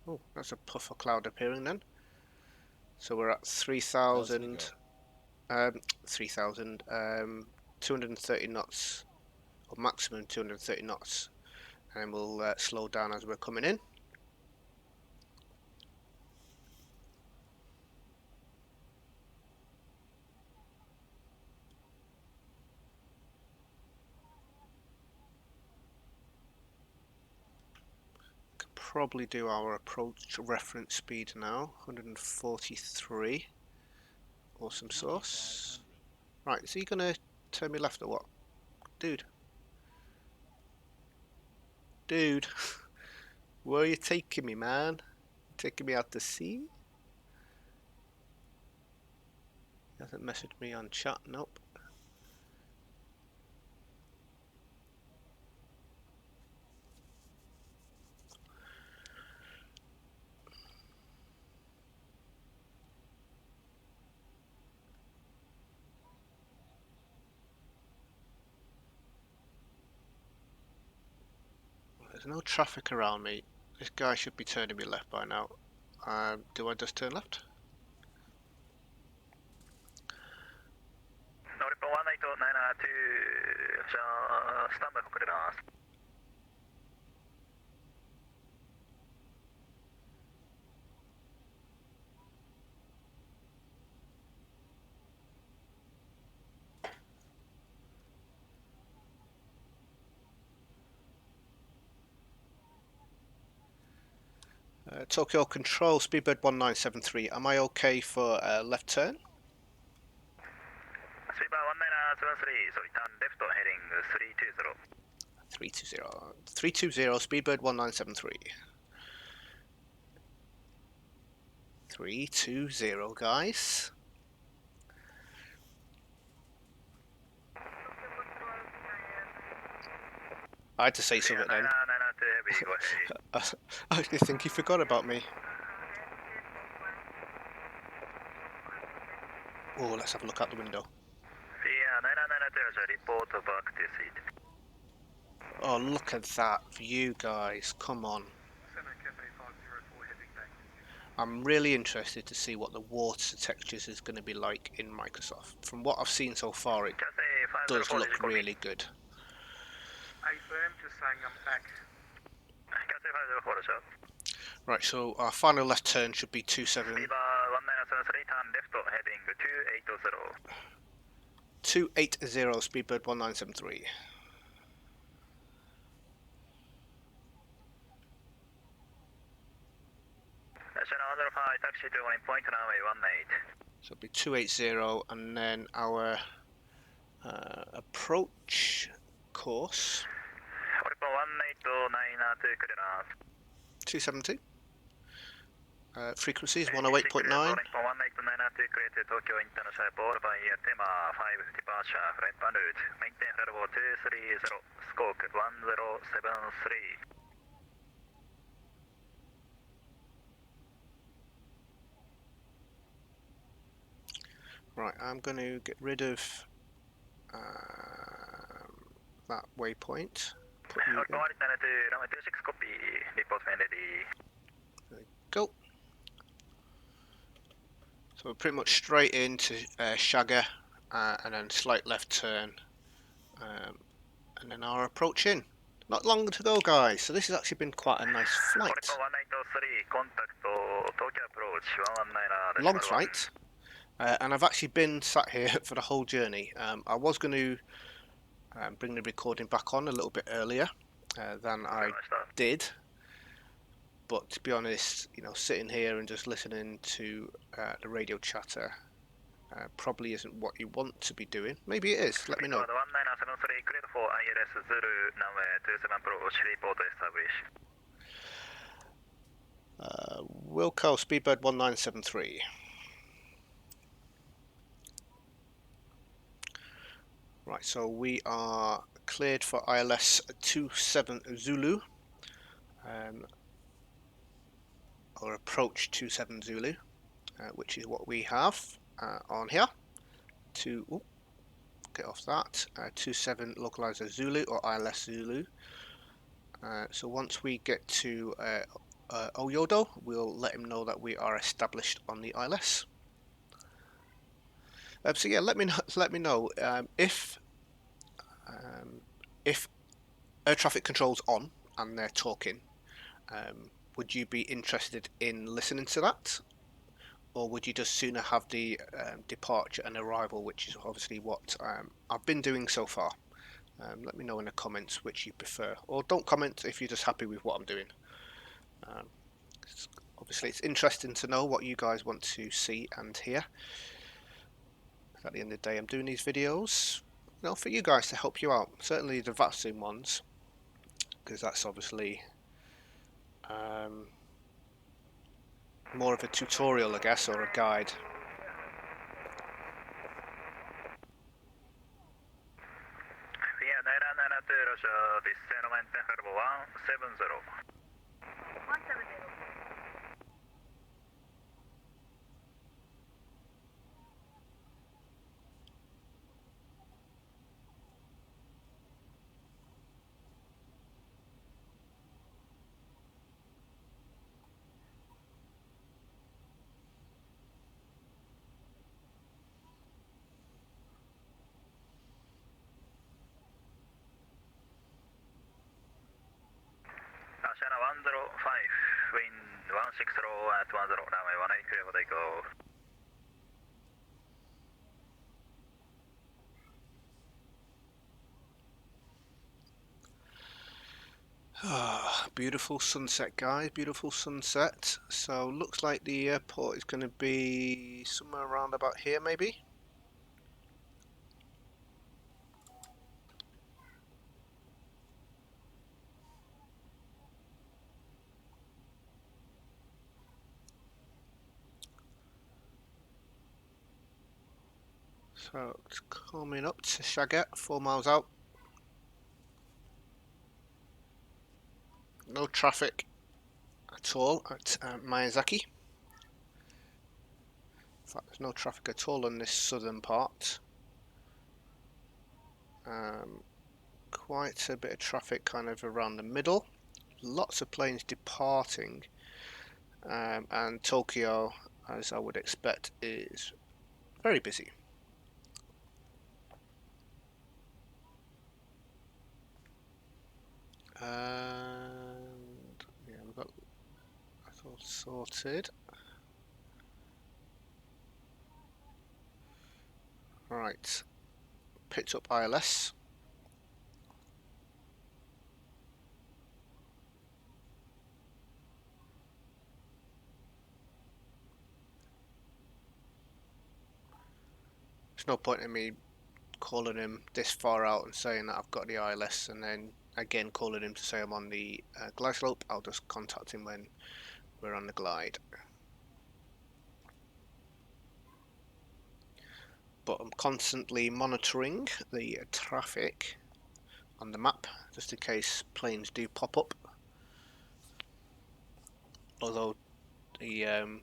Oh, that's a puff of cloud appearing then. So we're at 230 knots, or maximum 230 knots. And we'll slow down as we're coming in. Probably do our approach reference speed now, 143. Awesome sauce. Right, is he gonna turn me left or what? Dude, Dude, where are you taking me, man? Taking me out to sea? He hasn't messaged me on chat, nope. There's no traffic around me. This guy should be turning me left by now. Do I just turn left? Tokyo Control, Speedbird 1973. Am I okay for left turn? Speedbird 1973, sorry, turn left heading 320. 320. 320, Speedbird 1973. 320, guys. I had to say something then. I think he forgot about me. Oh, let's have a look out the window. Oh, look at that view, guys. Come on. I'm really interested to see what the water textures is going to be like in Microsoft. From what I've seen so far, it does look really good. Right, so our final left turn should be 27. 280, Speedbird 1973. Taxi to 1 runway 18. So it'll be 280, and then our approach course 270. Frequency is 108.9. Tokyo International Airport by Tema 5 departure, flight en route. Maintain flight level 230, squawk 1073. Right, I'm going to get rid of that waypoint. Put you in. There we go. So we're pretty much straight into Shagger, and then slight left turn, and then our approach in. Not long to go, guys, so this has actually been quite a nice flight. Long flight. And I've actually been sat here for the whole journey. I was going to bring the recording back on a little bit earlier than I did, but to be honest, you know, sitting here and just listening to the radio chatter probably isn't what you want to be doing. Maybe it is. Let me know. Wilco, Speedbird 1973. Right, so we are cleared for ILS 27 Zulu, or approach 27 Zulu, which is what we have on here. Get off that. 27 localizer Zulu or ILS Zulu. So once we get to Oyodo, we'll let him know that we are established on the ILS. So yeah, let me know if air traffic control's on and they're talking. Would you be interested in listening to that, or would you just sooner have the departure and arrival, which is obviously what I've been doing so far? Let me know in the comments which you prefer, or don't comment if you're just happy with what I'm doing. Obviously, it's interesting to know what you guys want to see and hear. At the end of the day, I'm doing these videos, you know, for you guys to help you out. Certainly the Vatsim ones, because that's obviously more of a tutorial, I guess, or a guide. Channel 105, wind 160 at 10, runway 18 clear for takeoff. Beautiful sunset, guys, beautiful sunset. So looks like the airport is going to be somewhere around about here, maybe. So it's coming up to Shagat, 4 miles out. No traffic at all at Miyazaki. In fact, there's no traffic at all on this southern part. Quite a bit of traffic kind of around the middle. Lots of planes departing, and Tokyo, as I would expect, is very busy. And yeah, we've got that all sorted. Right, picked up ILS. There's no point in me calling him this far out and saying that I've got the ILS, and then again calling him to say I'm on the glide slope. I'll just contact him when we're on the glide. But I'm constantly monitoring the traffic on the map, just in case planes do pop up. Although the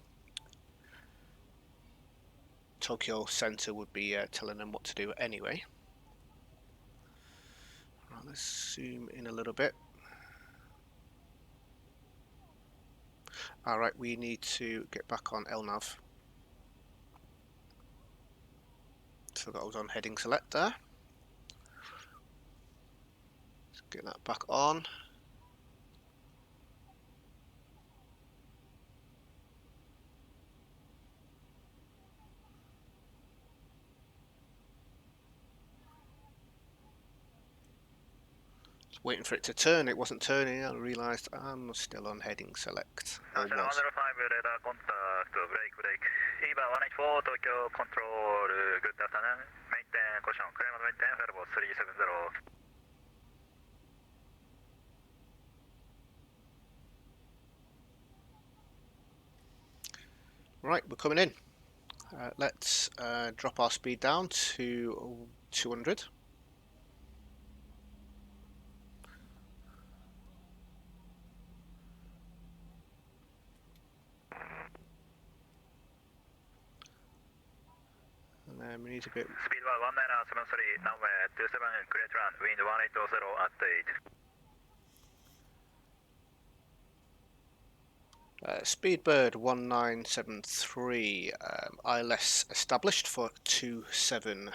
Tokyo Centre would be telling them what to do anyway. Right, let's zoom in a little bit. Alright, we need to get back on LNAV. So that was on heading select there. Let's get that back on. Waiting for it to turn, it wasn't turning. I realised I'm still on heading select. Or was. 105 radar contact, break. EVA 184 Tokyo control, good afternoon. Maintain caution, climb maintain, flight 370. Right, we're coming in. Let's drop our speed down to 200. And then we need a bit. Speed 1973, runway 27, clear to run, wind 180 at 8. Speedbird 1973, ILS established for 27.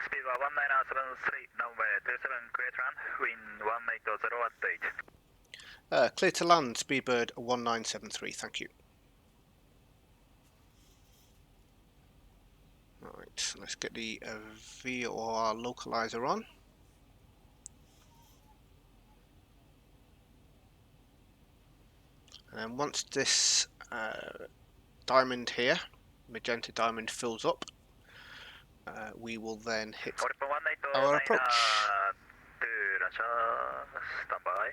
Speed 1973, runway 27, clear to run, wind 180 at 8. Clear to land, Speedbird 1973, thank you. Right, let's get the VOR localizer on. And then once this diamond here, magenta diamond, fills up, we will then hit our approach. departure. Stand by.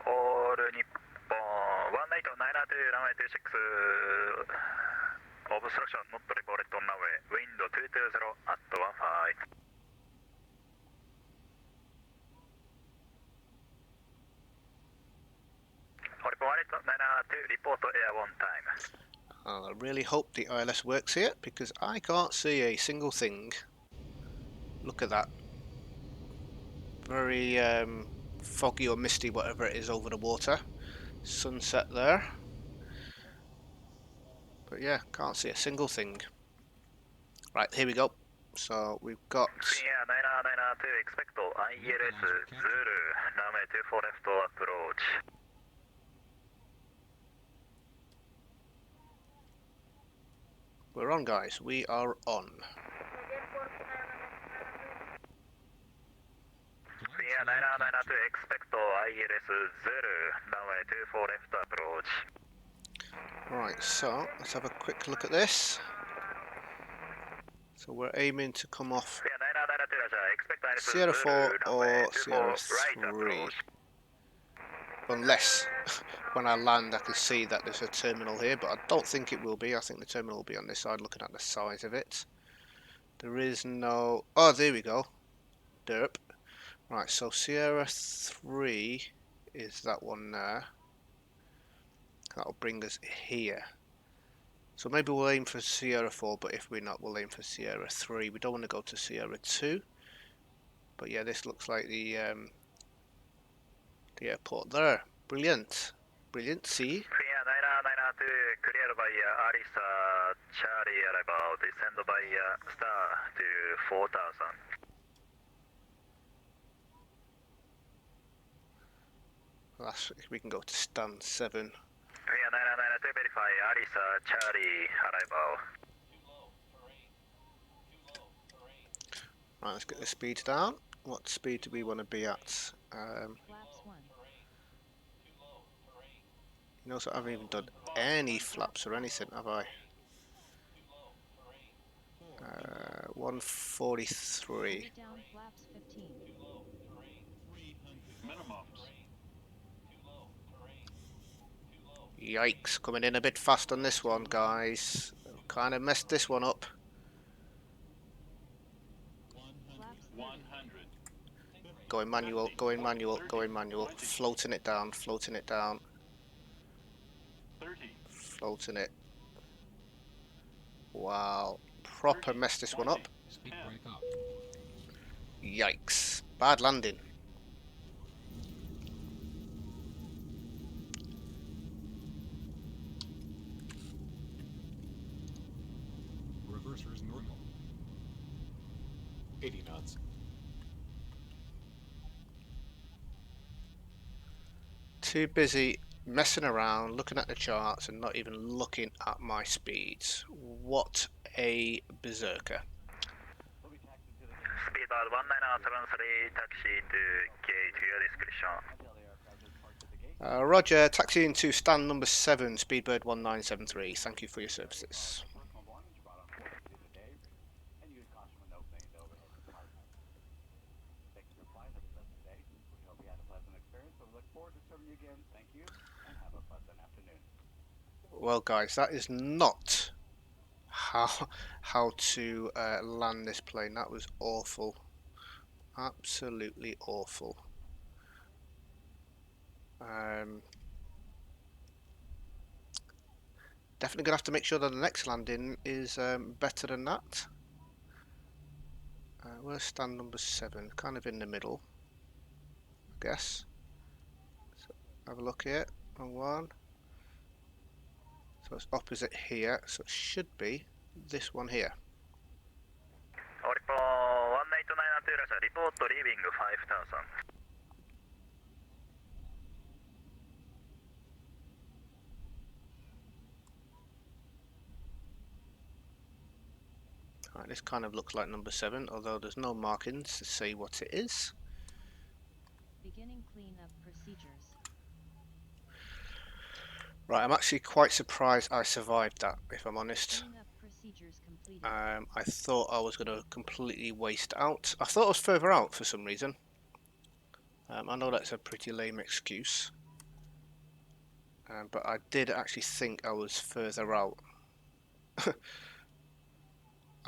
All Nippon 1892 runway 26 obstruction not reported on runway wind 220 at 15. Report air on time. I really hope the ILS works here because I can't see a single thing. Look at that. Very foggy or misty, whatever it is, over the water. Sunset there. But yeah, can't see a single thing. Right, here we go. So we've got... Yeah, 9992, expect ILS Zulu, runway 24 left approach. We're on, guys. We are on. Yeah, 9992, expect ILS Zulu, runway 24 left approach. Right, so let's have a quick look at this. So we're aiming to come off Sierra 4 or Sierra 3. Unless when I land I can see that there's a terminal here, but I don't think it will be. I think the terminal will be on this side, looking at the size of it. There is no... Oh, there we go. Derp. Right, so Sierra 3 is that one there. That'll bring us here. So maybe we'll aim for Sierra 4, but if we're not, we'll aim for Sierra 3. We don't want to go to Sierra 2. But yeah, this looks like the airport there. Brilliant. Brilliant, see? Yeah, 9992, cleared by Arisa, Charlie arrival, descend by Star to 4000. We can go to stand 7. Yeah, 9992, verify Arisa, Charlie arrival. Right, let's get the speeds down. What speed do we want to be at? Flaps 1. You notice I haven't even done any flaps or anything, have I? 143. Down flaps 15. Yikes, coming in a bit fast on this one, guys. Kind of messed this one up. Flaps 100. Going manual, going manual, going manual. Floating it down, floating it down. 30. Floating it. Wow. Proper messed this one up. Speed break up. Yikes. Bad landing. Reverser is normal. 80 knots. Too busy messing around, looking at the charts and not even looking at my speeds. What a berserker. Speed about 1973, taxi to gate to your discretion. Roger, taxiing to stand number 7, Speedbird 1973. Thank you for your services. Well, guys, that is not how to land this plane. That was awful, absolutely awful. Definitely gonna have to make sure that the next landing is better than that. Where's stand number 7? Kind of in the middle, I guess. So have a look here. Wrong one. So it's opposite here, so it should be this one here. Report 1892, report leaving 5000. Right, this kind of looks like number 7, although there's no markings to say what it is. Beginning cleanup procedures. Right, I'm actually quite surprised I survived that, if I'm honest. Cleanup procedures completed. I thought I was going to completely waste out. I thought I was further out for some reason. I know that's a pretty lame excuse. But I did actually think I was further out. I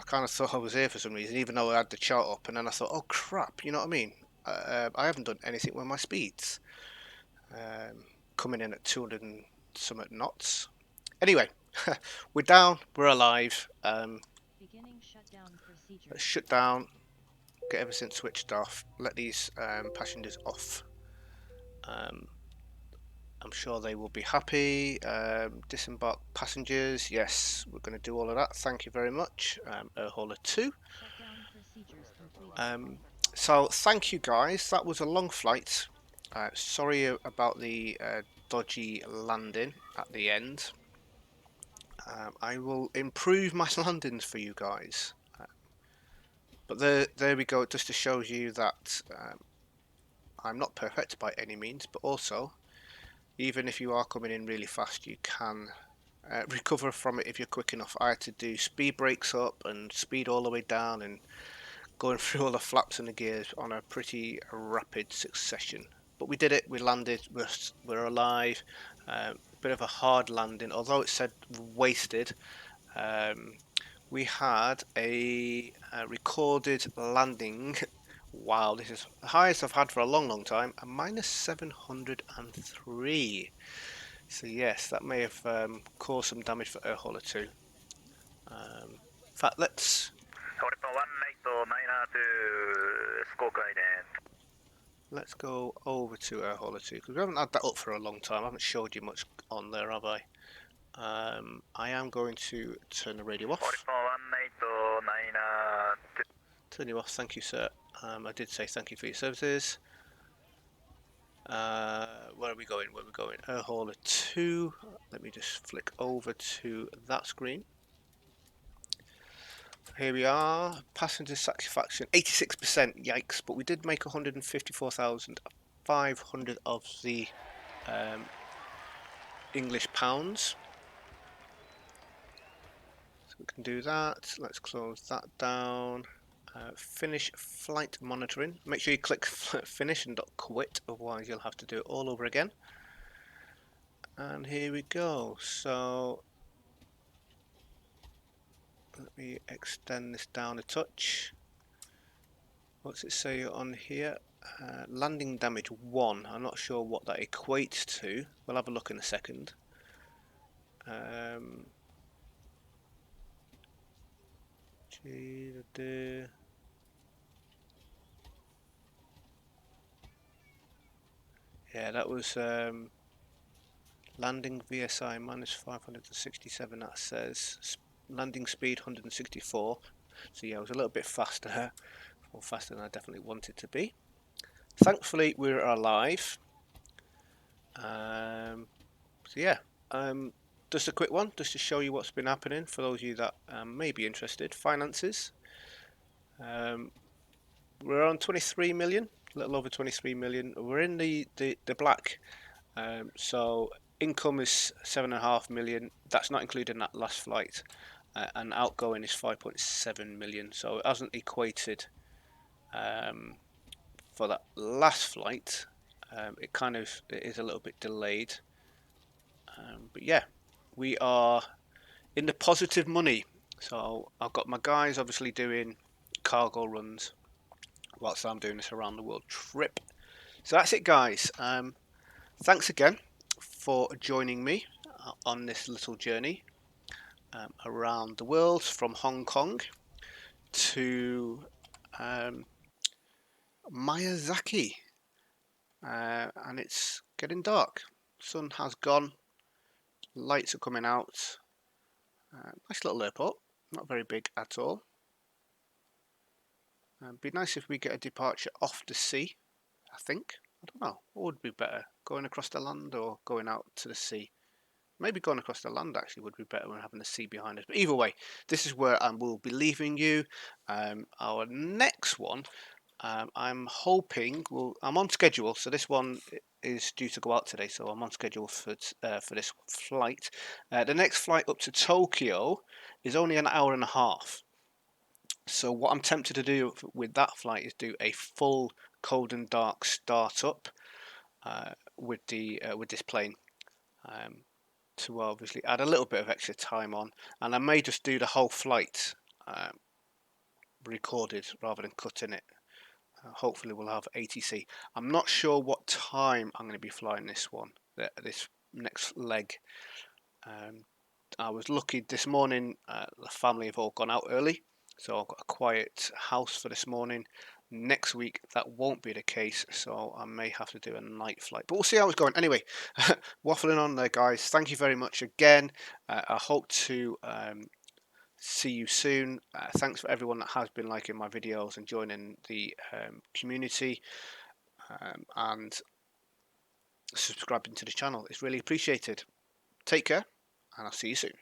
kind of thought I was here for some reason, even though I had the chart up, and then I thought, oh crap, you know what I mean? I haven't done anything with my speeds. Coming in at 200 and some knots. Anyway, we're down, we're alive. Beginning shutdown procedure. Let's shut down, get everything switched off, let these passengers off. I'm sure they will be happy. Disembark passengers. Yes, we're going to do all of that. Thank you very much. Hauler 2. Shutdown procedures completed. So thank you guys. That was a long flight. Sorry about the dodgy landing at the end. I will improve my landings for you guys. But there we go. Just to show you that I'm not perfect by any means, but also, even if you are coming in really fast, you can recover from it if you're quick enough. I had to do speed brakes up and speed all the way down and going through all the flaps and the gears on a pretty rapid succession. But we did it, we landed, we're alive. Bit of a hard landing, although it said wasted. We had a recorded landing. Wow, this is the highest I've had for a long time, a minus 703. So yes, that may have caused some damage for Hauler 2. In fact, let's go over to Hauler 2 because we haven't had that up for a long time. I haven't showed you much on there, have I? I am going to turn the radio off. Turn you off, thank you, sir. I did say thank you for your services. Where are we going? Where are we going? Hauler 2. Let me just flick over to that screen. Here we are. Passenger satisfaction 86%. Yikes! But we did make 154,500 of the English pounds. So we can do that. Let's close that down. Finish flight monitoring. Make sure you click finish and not quit, otherwise you'll have to do it all over again. And here we go. So let me extend this down a touch. What's it say on here? Landing damage 1. I'm not sure what that equates to. We'll have a look in a second. Yeah, that was landing VSI minus 567. That says landing speed 164. So yeah, it was a little bit faster, or faster than I definitely wanted to be. Thankfully, we're alive. So yeah, just a quick one, just to show you what's been happening for those of you that may be interested. Finances. We're on 23 million, a little over 23 million. We're in the black. So income is 7.5 million. That's not including that last flight. And outgoing is 5.7 million. So it hasn't equated for that last flight. It is a little bit delayed. But yeah, we are in the positive money. So I've got my guys obviously doing cargo runs whilst I'm doing this around the world trip. So that's it, guys. Thanks again for joining me on this little journey around the world from Hong Kong to Miyazaki. And it's getting dark. Sun has gone. Lights are coming out. Nice little airport. Not very big at all. It'd be nice if we get a departure off the sea, I think. I don't know. What would be better? Going across the land or going out to the sea? Maybe going across the land actually would be better when having the sea behind us. But either way, this is where I will be leaving you. Our next one I'm hoping I'm on schedule, so this one is due to go out today, so I'm on schedule for this flight. The next flight up to Tokyo is only an hour and a half. So what I'm tempted to do with that flight is do a full cold and dark startup with this plane, to obviously add a little bit of extra time on, and I may just do the whole flight recorded rather than cutting it. Hopefully we'll have ATC. I'm not sure what time I'm going to be flying this one, this next leg. I was lucky this morning, the family have all gone out early, so I've got a quiet house for this morning. Next week that won't be the case, so I may have to do a night flight, but we'll see how it's going. Anyway, waffling on there, guys. Thank you very much again. I hope to see you soon. Thanks for everyone that has been liking my videos and joining the community, and subscribing to the channel. It's really appreciated. Take care, and I'll see you soon.